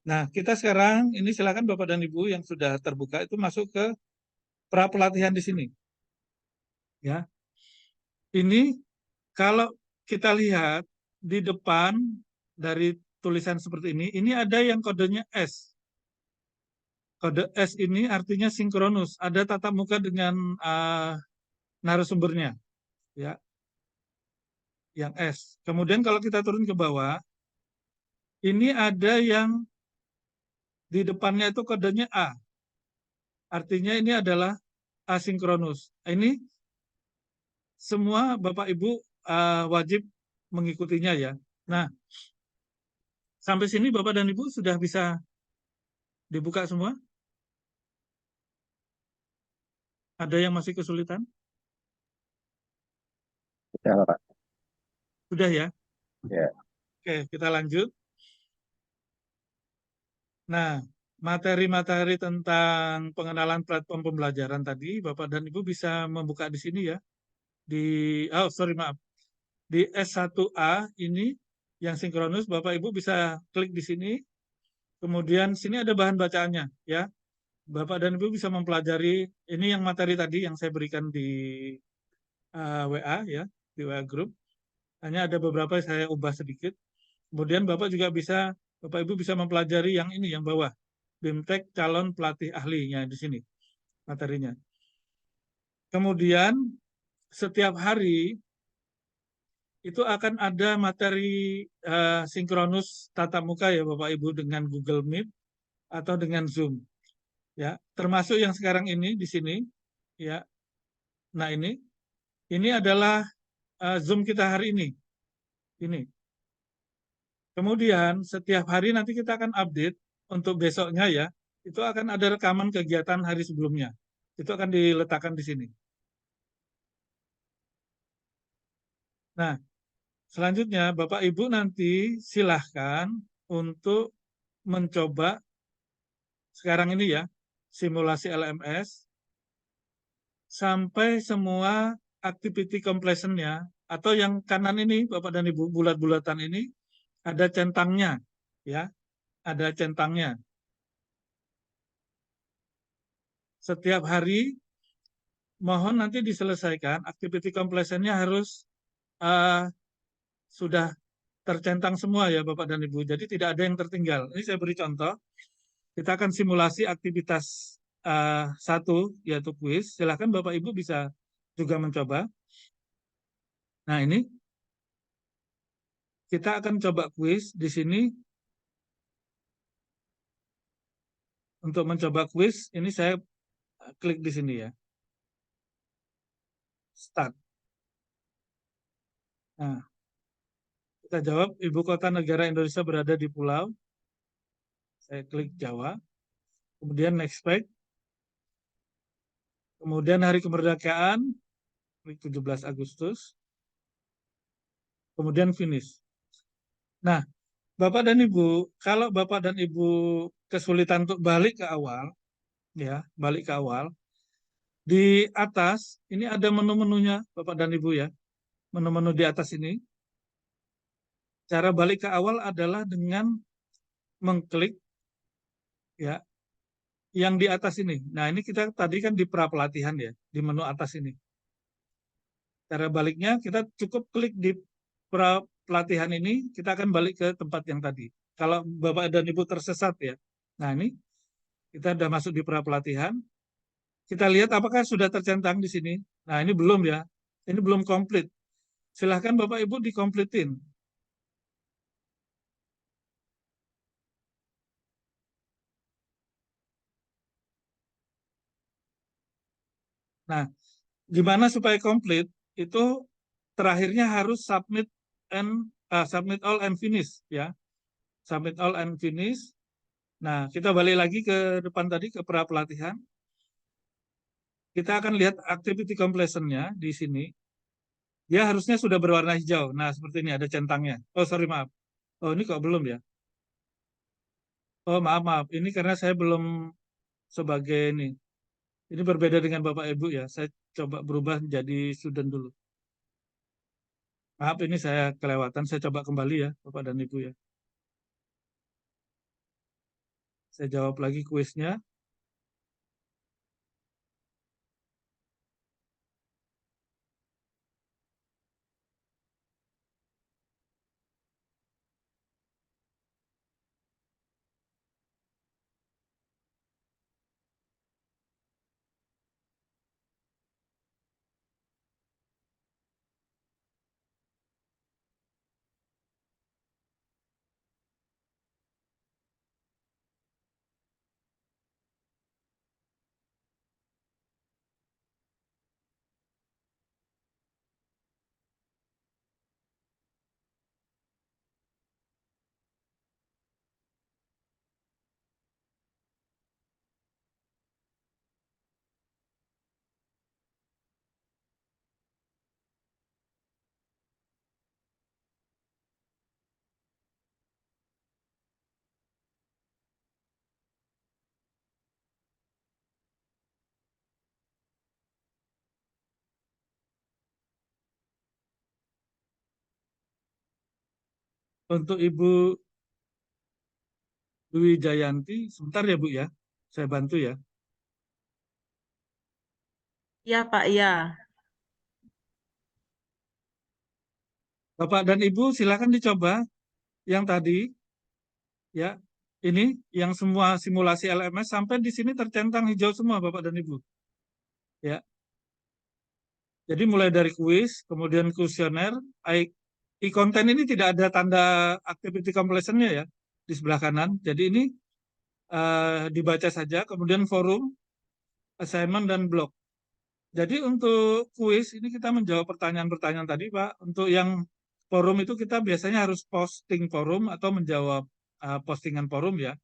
Nah, kita sekarang ini silakan Bapak dan Ibu yang sudah terbuka itu masuk ke pra-pelatihan di sini. Ya. Ini kalau kita lihat di depan dari tulisan seperti ini ada yang kodenya S. Kode S ini artinya sinkronus, ada tatap muka dengan narasumbernya, ya, yang S. Kemudian kalau kita turun ke bawah, ini ada yang di depannya itu kodenya A, artinya ini adalah asinkronus. Ini semua Bapak Ibu wajib mengikutinya ya. Nah, sampai sini Bapak dan Ibu sudah bisa dibuka semua? Ada yang masih kesulitan? Sudah, Pak. Sudah ya? Ya. Oke, kita lanjut. Nah, materi-materi tentang pengenalan platform pembelajaran tadi, Bapak dan Ibu bisa membuka di sini ya. Di S1A ini yang sinkronus, Bapak Ibu bisa klik di sini. Kemudian sini ada bahan bacaannya ya. Bapak dan Ibu bisa mempelajari ini yang materi tadi yang saya berikan di WA ya, di WA group. Hanya ada beberapa yang saya ubah sedikit. Kemudian Bapak Ibu bisa mempelajari yang ini, yang bawah. BIMTEK calon pelatih ahlinya di sini materinya. Kemudian setiap hari itu akan ada materi sinkronus tatap muka ya Bapak Ibu dengan Google Meet atau dengan Zoom. Ya, termasuk yang sekarang ini di sini ya. Nah, ini adalah Zoom kita hari ini. Ini. Kemudian setiap hari nanti kita akan update untuk besoknya ya. Itu akan ada rekaman kegiatan hari sebelumnya. Itu akan diletakkan di sini. Nah, selanjutnya Bapak Ibu nanti silahkan untuk mencoba sekarang ini ya, simulasi LMS sampai semua activity completion-nya atau yang kanan ini Bapak dan Ibu bulat-bulatan ini ada centangnya ya, ada centangnya. Setiap hari mohon nanti diselesaikan activity completion-nya harus sudah tercentang semua ya Bapak dan Ibu. Jadi tidak ada yang tertinggal. Ini saya beri contoh. Kita akan simulasi aktivitas 1 yaitu kuis. Silakan Bapak Ibu bisa juga mencoba. Nah, ini kita akan coba kuis di sini. Untuk mencoba kuis, ini saya klik di sini ya. Start. Nah, kita jawab, ibu kota negara Indonesia berada di pulau. Saya klik Jawa. Kemudian next page. Kemudian hari kemerdekaan, klik 17 Agustus. Kemudian finish. Nah, Bapak dan Ibu, kalau Bapak dan Ibu kesulitan untuk balik ke awal, ya, balik ke awal, di atas ini ada menu-menunya, Bapak dan Ibu ya. Menu-menu di atas ini. Cara balik ke awal adalah dengan mengklik ya yang di atas ini. Nah, ini kita tadi kan di pra pelatihan ya, di menu atas ini. Cara baliknya kita cukup klik di pra pelatihan ini, kita akan balik ke tempat yang tadi. Kalau Bapak dan Ibu tersesat ya. Nah, ini kita sudah masuk di pra pelatihan. Kita lihat apakah sudah tercentang di sini. Nah, ini belum ya. Ini belum komplit. Silahkan Bapak Ibu dikompletin. Nah, gimana supaya komplit? Itu terakhirnya harus submit all and finish ya. Submit all and finish. Nah, kita balik lagi ke depan tadi ke pra pelatihan. Kita akan lihat activity completion-nya di sini. Dia harusnya sudah berwarna hijau. Nah, seperti ini ada centangnya. Oh, sorry maaf. Oh, ini kok belum ya? Oh, maaf. Ini karena saya belum sebagai ini. Ini berbeda dengan Bapak Ibu ya. Saya coba berubah jadi student dulu. Maaf, ini saya kelewatan. Saya coba kembali ya, Bapak dan Ibu ya. Saya jawab lagi kuisnya. Untuk Ibu Dwi Jayanti, sebentar ya Bu ya. Saya bantu ya. Iya, Pak, iya. Bapak dan Ibu silakan dicoba yang tadi ya. Ini yang semua simulasi LMS sampai di sini tercentang hijau semua Bapak dan Ibu. Ya. Jadi mulai dari kuis, kemudian kuesioner, e-content ini tidak ada tanda activity completion-nya ya di sebelah kanan. Jadi ini dibaca saja, kemudian forum, assignment, dan blog. Jadi untuk kuis ini kita menjawab pertanyaan-pertanyaan tadi Pak. Untuk yang forum itu kita biasanya harus posting forum atau menjawab postingan forum ya.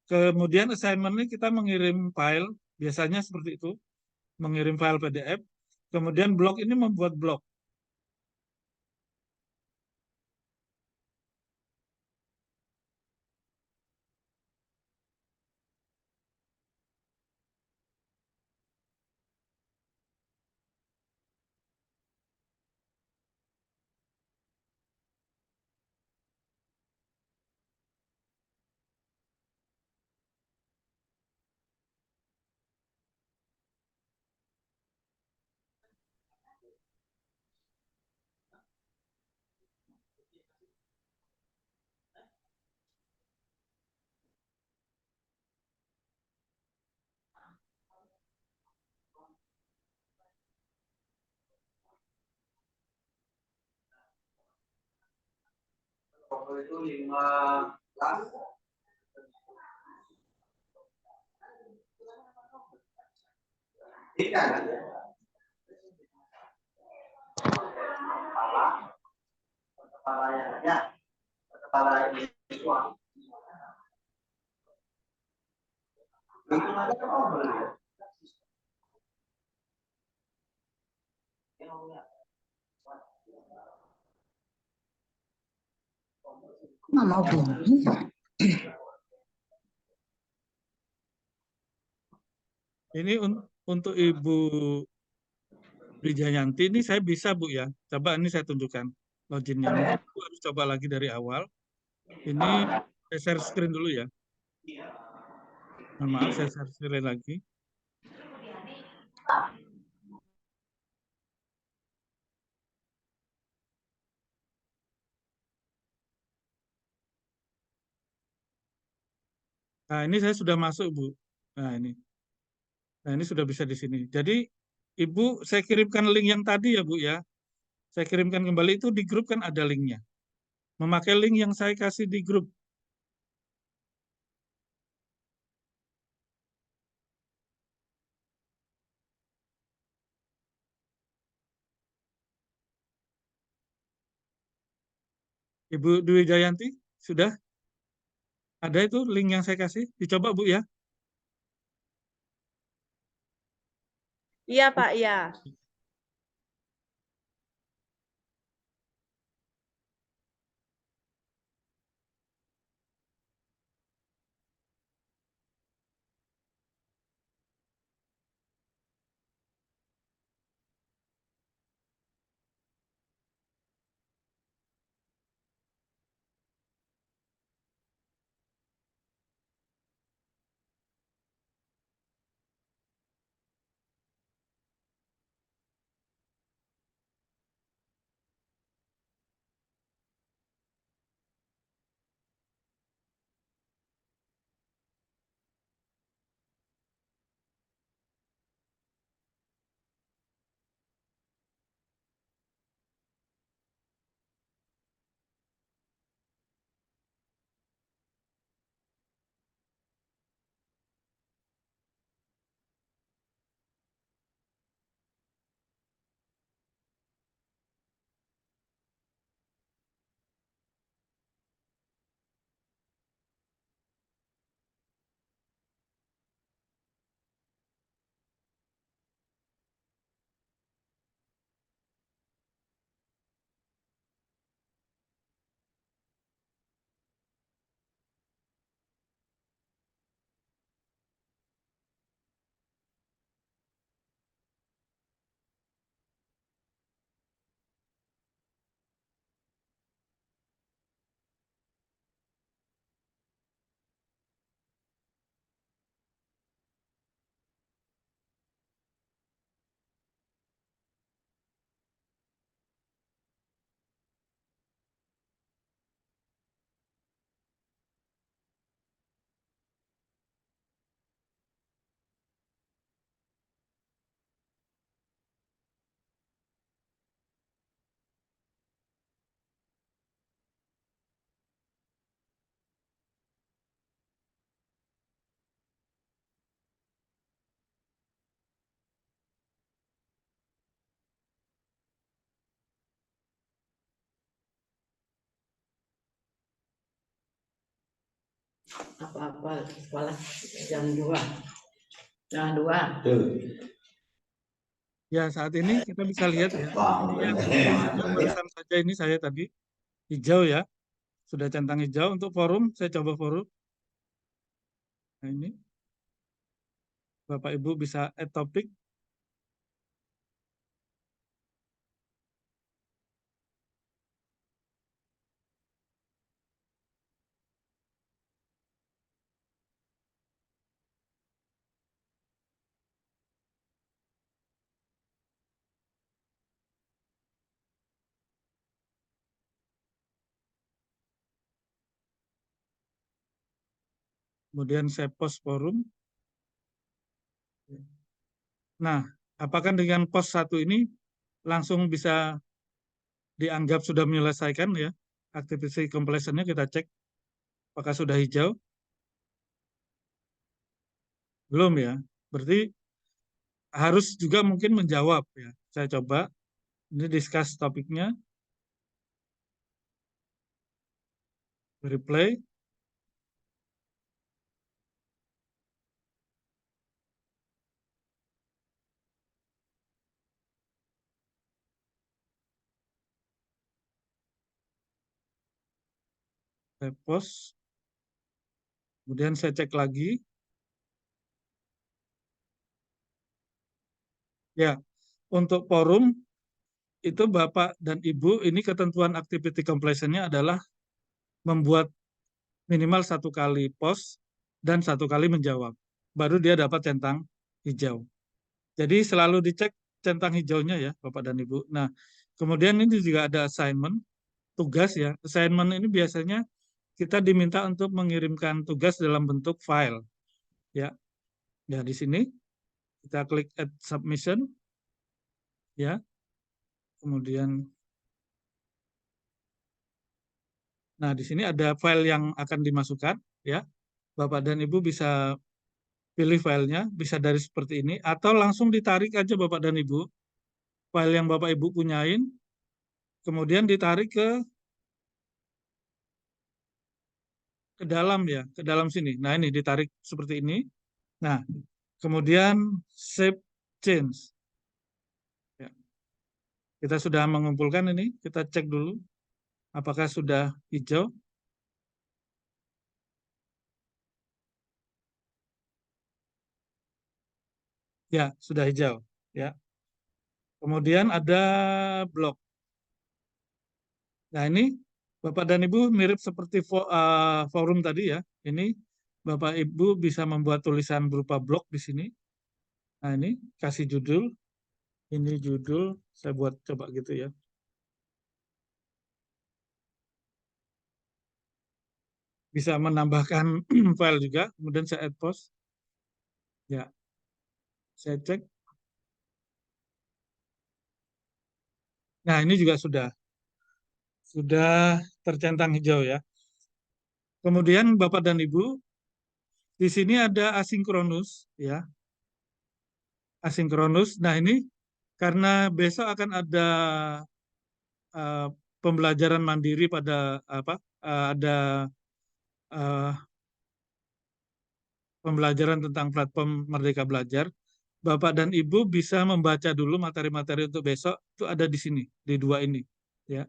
Kemudian assignment ini kita mengirim file, biasanya seperti itu, mengirim file PDF. Kemudian blog ini membuat blog. Nggak mau bunyi. Ini untuk Ibu Wijayanti ini saya bisa Bu ya. Coba ini saya tunjukkan loginnya. Mungkin Ibu harus coba lagi dari awal. Ini saya share screen dulu ya. Mohon maaf, saya share screen lagi. Nah, ini saya sudah masuk, Bu. Nah, ini. Nah, ini sudah bisa di sini. Jadi, Ibu, saya kirimkan link yang tadi ya, Bu ya. Saya kirimkan kembali itu di grup kan ada linknya. Memakai link yang saya kasih di grup. Ibu Dwi Jayanti, sudah? Ada itu link yang saya kasih? Dicoba, Bu ya. Iya, Pak, iya. Apa-apa, sekolah jam 2. Jam 2. Ya, saat ini kita bisa lihat ya. Ini yang hijau barusan saja ini saya tadi. Hijau ya. Sudah centang hijau. Untuk forum, saya coba forum. Nah, ini. Bapak Ibu bisa add topik. Kemudian saya post forum. Nah, apakah dengan post satu ini langsung bisa dianggap sudah menyelesaikan ya? activity completion-nya kita cek apakah sudah hijau. Belum ya. Berarti harus juga mungkin menjawab ya. Saya coba ini discuss topiknya. Replay. Saya post. Kemudian saya cek lagi. Ya, untuk forum itu Bapak dan Ibu ini ketentuan activity completion-nya adalah membuat minimal 1 kali post dan 1 kali menjawab. Baru dia dapat centang hijau. Jadi selalu dicek centang hijaunya ya Bapak dan Ibu. Nah, kemudian ini juga ada assignment, tugas ya. Assignment ini biasanya kita diminta untuk mengirimkan tugas dalam bentuk file. Ya. Ya, di sini kita klik add submission. Ya. Kemudian nah, di sini ada file yang akan dimasukkan ya. Bapak dan Ibu bisa pilih filenya, bisa dari seperti ini atau langsung ditarik aja Bapak dan Ibu. File yang Bapak Ibu punyain kemudian ditarik ke dalam ya, ke dalam sini. Nah, ini ditarik seperti ini. Nah, kemudian save change. Ya. Kita sudah mengumpulkan ini, kita cek dulu apakah sudah hijau. Ya, sudah hijau. Ya. Kemudian ada blok. Nah, ini Bapak dan Ibu mirip seperti forum tadi ya. Ini Bapak Ibu bisa membuat tulisan berupa blok di sini. Nah, ini kasih judul. Ini judul, saya buat coba gitu ya. Bisa menambahkan file juga, kemudian saya add post. Ya, saya cek. Nah, ini juga sudah tercentang hijau ya. Kemudian Bapak dan Ibu, di sini ada asinkronus ya. Asinkronus. Nah, ini karena besok akan ada pembelajaran mandiri pada ada pembelajaran tentang platform Merdeka Belajar. Bapak dan Ibu bisa membaca dulu materi-materi untuk besok, itu ada di sini, di 2 ini. Ya,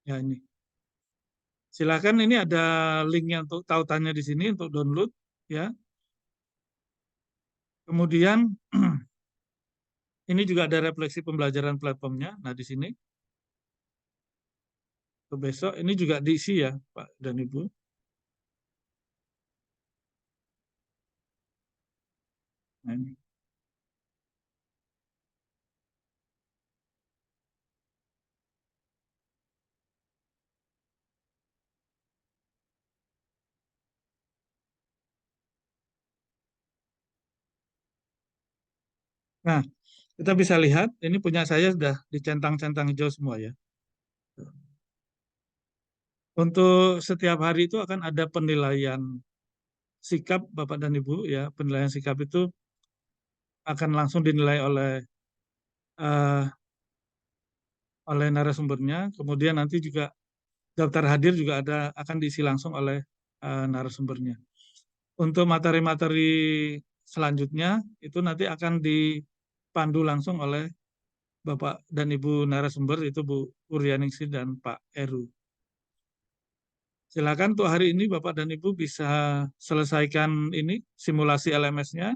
ya ini. Silakan, ini ada linknya untuk tautannya di sini untuk download. Ya. Kemudian ini juga ada refleksi pembelajaran platformnya. Nah, di sini. Untuk besok, ini juga diisi ya, Pak dan Ibu. Nah, ini. Nah, kita bisa lihat, ini punya saya sudah dicentang-centang hijau semua ya. Untuk setiap hari itu akan ada penilaian sikap Bapak dan Ibu ya. Penilaian sikap itu akan langsung dinilai oleh narasumbernya. Kemudian nanti juga daftar hadir juga akan diisi langsung oleh narasumbernya. Untuk materi-materi selanjutnya itu nanti akan dipandu langsung oleh Bapak dan Ibu narasumber, itu Bu Uryaningsih dan Pak Eru. Silakan untuk hari ini Bapak dan Ibu bisa selesaikan ini simulasi LMS-nya.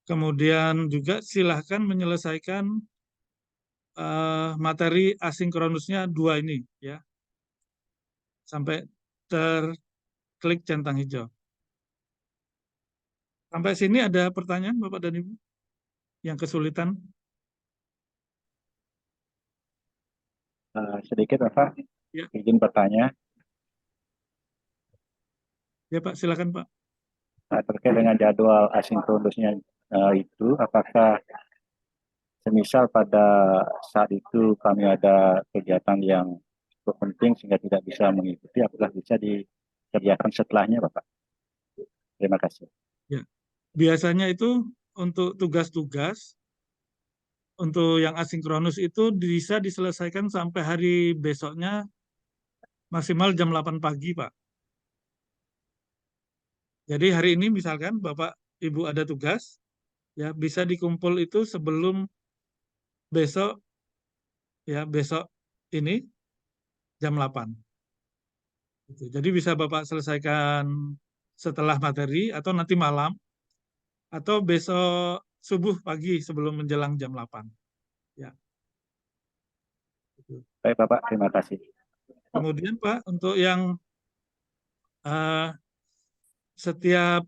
Kemudian juga silahkan menyelesaikan materi asinkronusnya 2 ini ya. Sampai terklik centang hijau. Sampai sini ada pertanyaan Bapak dan Ibu yang kesulitan? Sedikit Bapak, Ya. izin bertanya. Ya Pak, silakan Pak. Terkait dengan jadwal asinkronusnya itu, apakah semisal pada saat itu kami ada kegiatan yang cukup penting sehingga tidak bisa mengikuti, apakah bisa dikerjakan setelahnya, Bapak? Terima kasih. Ya. Biasanya itu untuk tugas-tugas, untuk yang asinkronus itu bisa diselesaikan sampai hari besoknya maksimal jam 8 pagi, Pak. Jadi hari ini misalkan Bapak Ibu ada tugas, ya bisa dikumpul itu sebelum besok, ya besok ini jam 8. Gitu. Jadi bisa Bapak selesaikan setelah materi atau nanti malam atau besok subuh pagi sebelum menjelang jam 8. Ya. Gitu. Baik, Bapak. Terima kasih. Kemudian Pak, untuk yang setiap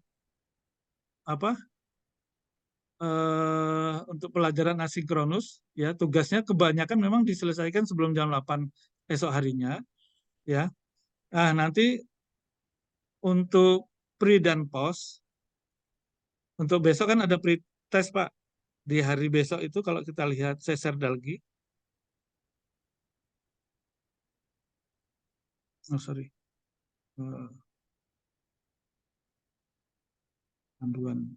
untuk pelajaran asinkronus, ya tugasnya kebanyakan memang diselesaikan sebelum jam 8 esok harinya, ya. Nah, nanti untuk pre dan post, untuk besok kan ada pre test Pak. Di hari besok itu kalau kita lihat saya share lagi. Oh sorry. Panduan.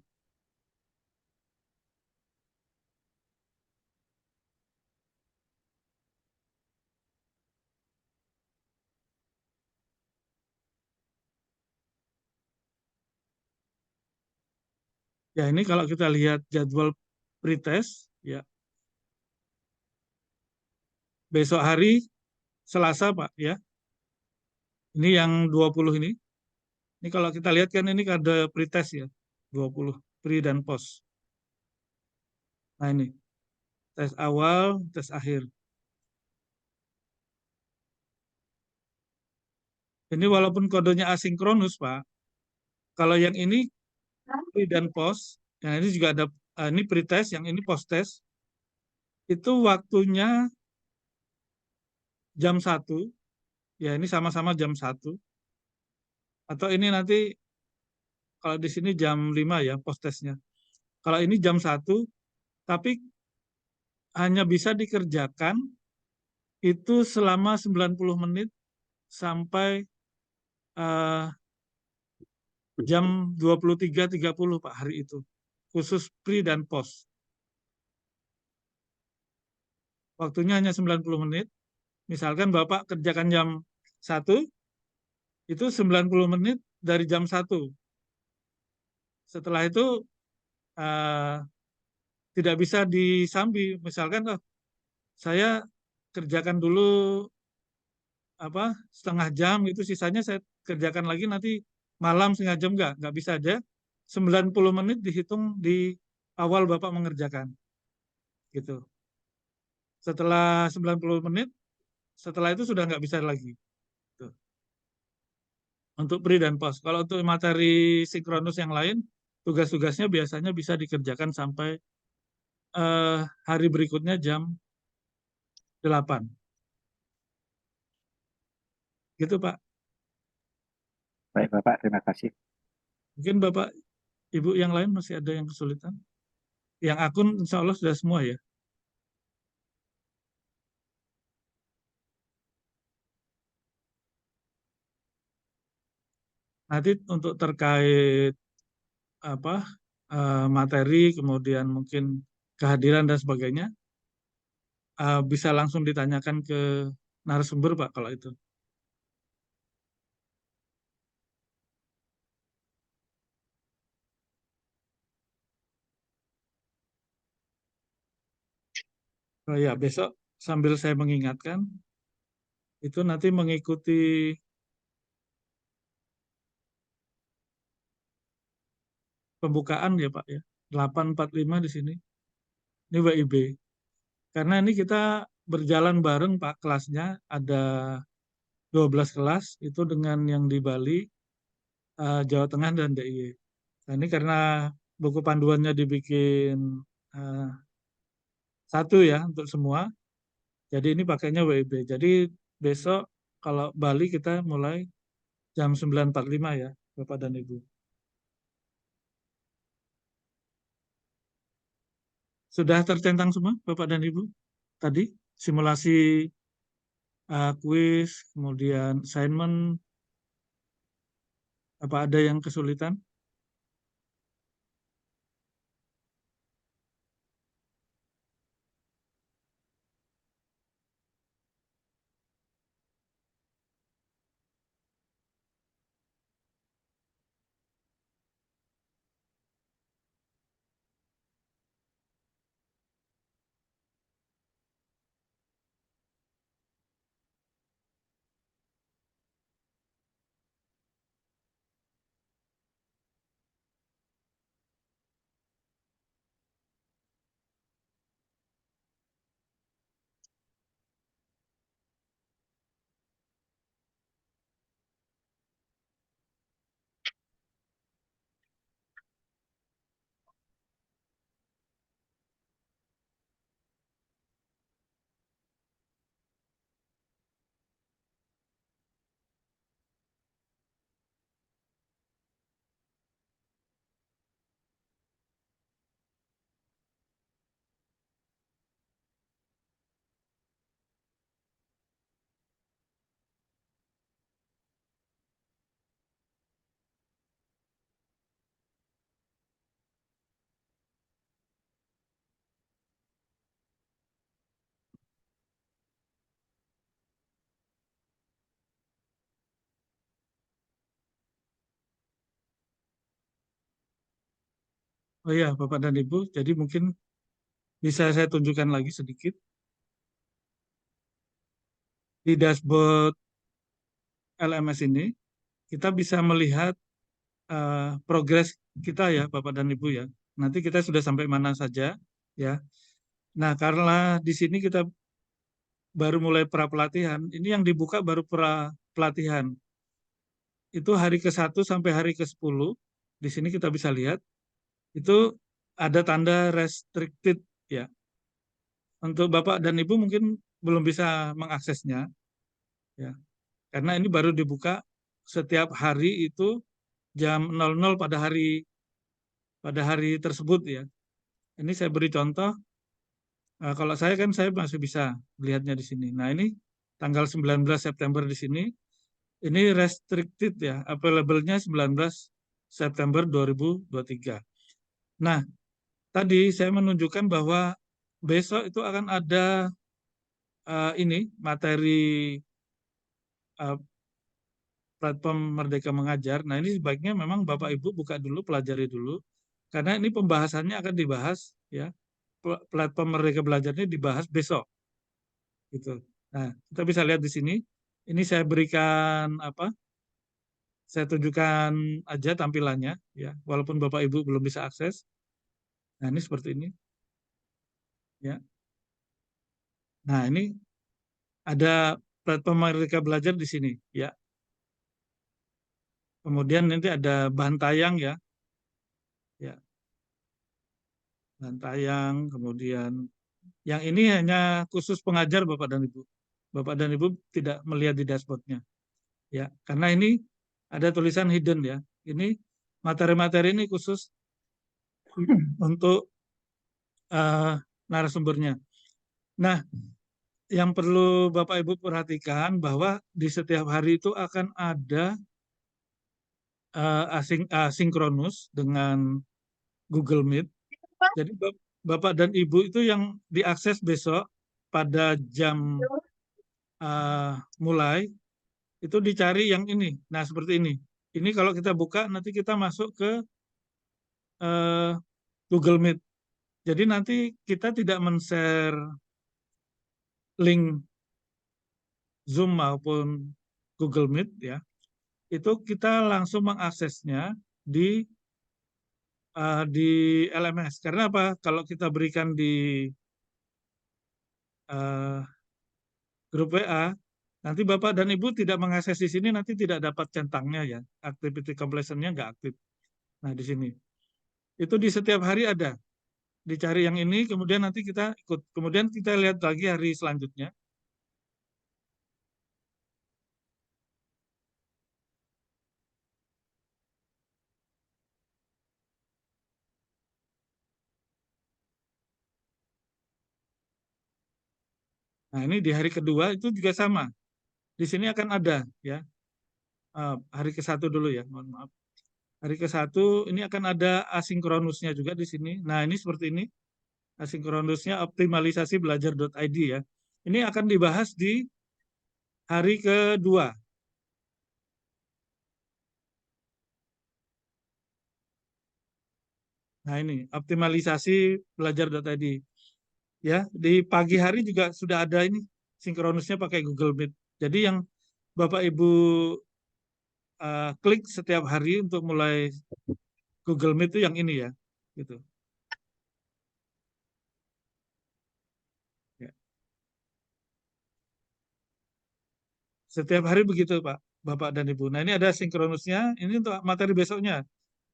Ya ini kalau kita lihat jadwal pretest, ya besok hari Selasa Pak, ya. Ini yang 20 ini. Ini kalau kita lihat kan ini ada pretest ya, 20 pre dan post. Nah ini tes awal, tes akhir. Ini walaupun kodenya asinkronus Pak, kalau yang ini pre dan post, yang ini juga ada ini pretest, yang ini post test, itu waktunya jam 1, ya ini sama-sama jam 1, atau ini nanti kalau di sini jam 5 ya post testnya. Kalau ini jam 1, tapi hanya bisa dikerjakan itu selama 90 menit sampai jam 23.30 Pak hari itu. Khusus pre dan post. Waktunya hanya 90 menit. Misalkan Bapak kerjakan jam 1, itu 90 menit dari jam 1. Setelah itu tidak bisa disambi. Misalkan saya kerjakan dulu setengah jam, itu sisanya saya kerjakan lagi nanti malam setengah jam, nggak bisa aja. 90 menit dihitung di awal Bapak mengerjakan. Gitu. Setelah 90 menit, setelah itu sudah nggak bisa lagi. Tuh. Untuk pre dan post. Kalau untuk materi sinkronus yang lain, tugas-tugasnya biasanya bisa dikerjakan sampai hari berikutnya jam 8. Gitu Pak. Baik Bapak, terima kasih. Mungkin Bapak, Ibu yang lain masih ada yang kesulitan? Yang akun insya Allah sudah semua ya? Nanti untuk terkait materi, kemudian mungkin kehadiran dan sebagainya, bisa langsung ditanyakan ke narasumber Pak kalau itu. Oh ya, besok sambil saya mengingatkan, itu nanti mengikuti pembukaan ya Pak ya, 8.45 di sini. Ini WIB. Karena ini kita berjalan bareng Pak kelasnya, ada 12 kelas, itu dengan yang di Bali, Jawa Tengah, dan DIY. Nah ini karena buku panduannya dibikin satu ya untuk semua, jadi ini pakainya WIB. Jadi besok kalau Bali kita mulai jam 9.45 ya Bapak dan Ibu. Sudah tercentang semua Bapak dan Ibu? Tadi simulasi kuis, kemudian assignment, apa ada yang kesulitan? Oh iya, Bapak dan Ibu, jadi mungkin bisa saya tunjukkan lagi sedikit. Di dashboard LMS ini, kita bisa melihat progres kita ya, Bapak dan Ibu ya. Nanti kita sudah sampai mana saja ya. Nah, karena di sini kita baru mulai pra pelatihan, ini yang dibuka baru pra pelatihan. Itu hari ke-1 sampai hari ke-10. Di sini kita bisa lihat itu ada tanda restricted ya. Untuk Bapak dan Ibu mungkin belum bisa mengaksesnya ya. Karena ini baru dibuka setiap hari itu jam 00 pada hari tersebut ya. Ini saya beri contoh. Kalau saya kan saya masih bisa melihatnya di sini. Nah, ini tanggal 19 September di sini. Ini restricted ya, available-nya 19 September 2023. Nah, tadi saya menunjukkan bahwa besok itu akan ada ini materi platform Merdeka Mengajar. Nah, ini sebaiknya memang Bapak Ibu buka dulu, pelajari dulu. Karena ini pembahasannya akan dibahas ya. Platform Merdeka Belajar ini dibahas besok. Gitu. Nah, kita bisa lihat di sini. Ini saya berikan apa? Saya tunjukkan aja tampilannya ya, walaupun Bapak Ibu belum bisa akses. Nah, ini seperti ini. Ya. Nah, ini ada platform Merdeka Belajar di sini ya. Kemudian nanti ada bahan tayang ya. Ya, bahan tayang, kemudian yang ini hanya khusus pengajar Bapak dan Ibu. Bapak dan Ibu tidak melihat di dashboardnya. Ya, karena ini ada tulisan hidden ya. Ini materi-materi ini khusus untuk narasumbernya. Nah, yang perlu Bapak Ibu perhatikan bahwa di setiap hari itu akan ada asinkronus dengan Google Meet. Jadi Bapak dan Ibu itu yang diakses besok pada jam mulai itu dicari yang ini. Nah, seperti ini. Ini kalau kita buka nanti kita masuk ke Google Meet. Jadi nanti kita tidak men-share link Zoom maupun Google Meet ya. Itu kita langsung mengaksesnya di LMS. Karena apa? Kalau kita berikan di grup WA, nanti Bapak dan Ibu tidak mengakses di sini, nanti tidak dapat centangnya ya. Activity completion-nya nggak aktif. Nah, di sini. Itu di setiap hari ada. Dicari yang ini, kemudian nanti kita ikut. Kemudian kita lihat lagi hari selanjutnya. Nah, ini di hari kedua itu juga sama. Di sini akan ada ya. Hari ke-1 dulu ya, mohon maaf. Hari ke-1 ini akan ada asinkronusnya juga di sini. Nah, ini seperti ini. Asinkronusnya optimalisasi belajar.id ya. Ini akan dibahas di hari kedua. Nah, ini optimalisasi belajar.id. Ya, di pagi hari juga sudah ada ini sinkronusnya pakai Google Meet. Jadi yang Bapak Ibu klik setiap hari untuk mulai Google Meet itu yang ini ya, gitu. Ya. Setiap hari begitu Pak, Bapak dan Ibu. Nah ini ada sinkronusnya, ini untuk materi besoknya.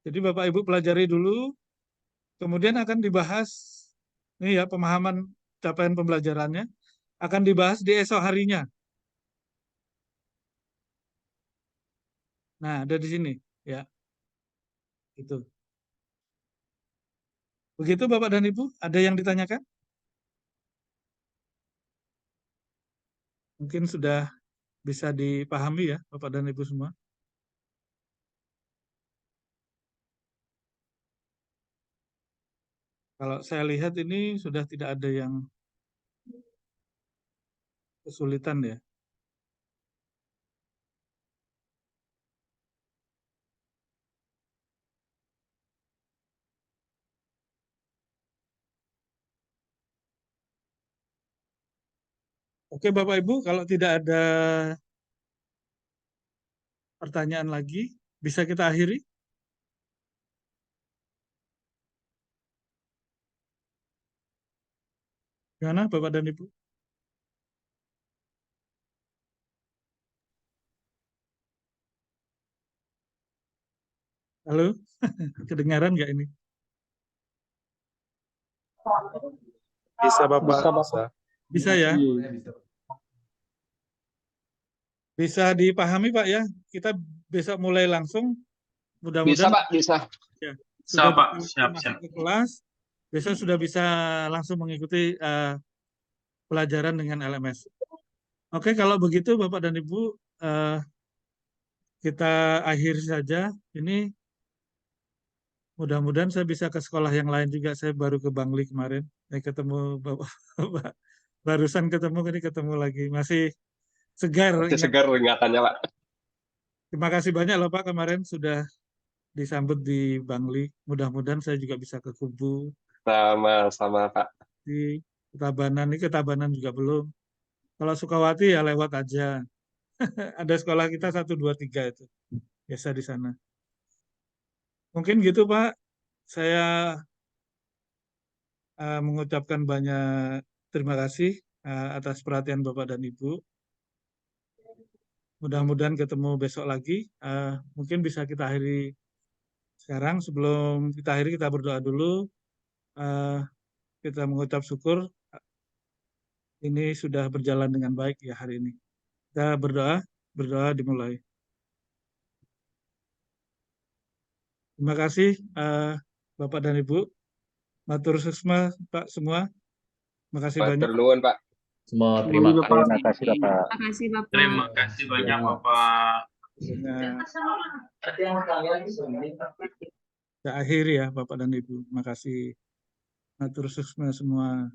Jadi Bapak Ibu pelajari dulu, kemudian akan dibahas, ini ya pemahaman capaian pembelajarannya, akan dibahas di esok harinya. Nah ada di sini, ya. Itu. Begitu Bapak dan Ibu, ada yang ditanyakan? Mungkin sudah bisa dipahami ya Bapak dan Ibu semua. Kalau saya lihat ini sudah tidak ada yang kesulitan ya. Oke Bapak Ibu, kalau tidak ada pertanyaan lagi, bisa kita akhiri? Gimana Bapak dan Ibu? Halo, kedengaran nggak ini? Bisa Bapak. Bisa ya? Bisa dipahami Pak ya? Kita besok mulai langsung. Mudah-mudahan Pak, bisa. ya, Siap, sudah Pak. bisa Siap, masuk siap. ke kelas. Besok sudah bisa langsung mengikuti pelajaran dengan LMS. Oke, kalau begitu Bapak dan Ibu, kita akhiri saja. Ini mudah-mudahan saya bisa ke sekolah yang lain juga. Saya baru ke Bangli kemarin. Saya ketemu Bapak. Barusan ketemu lagi. Masih segar. Masih ingat. segar ingatannya, Pak. Terima kasih banyak loh Pak kemarin sudah disambut di Bangli. Mudah-mudahan saya juga bisa ke Kubu. Sama-sama, Pak. Di Ketabanan. Ini Ketabanan juga belum. Kalau Sukawati ya lewat aja. Ada sekolah kita 1, 2, 3 itu. Biasa di sana. Mungkin gitu Pak. Saya mengucapkan banyak terima kasih atas perhatian Bapak dan Ibu. Mudah-mudahan ketemu besok lagi. Mungkin bisa kita akhiri sekarang. Sebelum kita akhiri, kita berdoa dulu. Kita mengucap syukur ini sudah berjalan dengan baik ya hari ini. Kita berdoa dimulai. Terima kasih Bapak dan Ibu. Matur sukma Pak semua. Terima kasih banyak. Matur nuwun, Pak. Semua terima kasih. Terima kasih Bapak. Terima kasih Bapak. Terima kasih banyak, Bapak. Kita akhiri ya Bapak dan Ibu. Terima kasih. Matur sukma semua.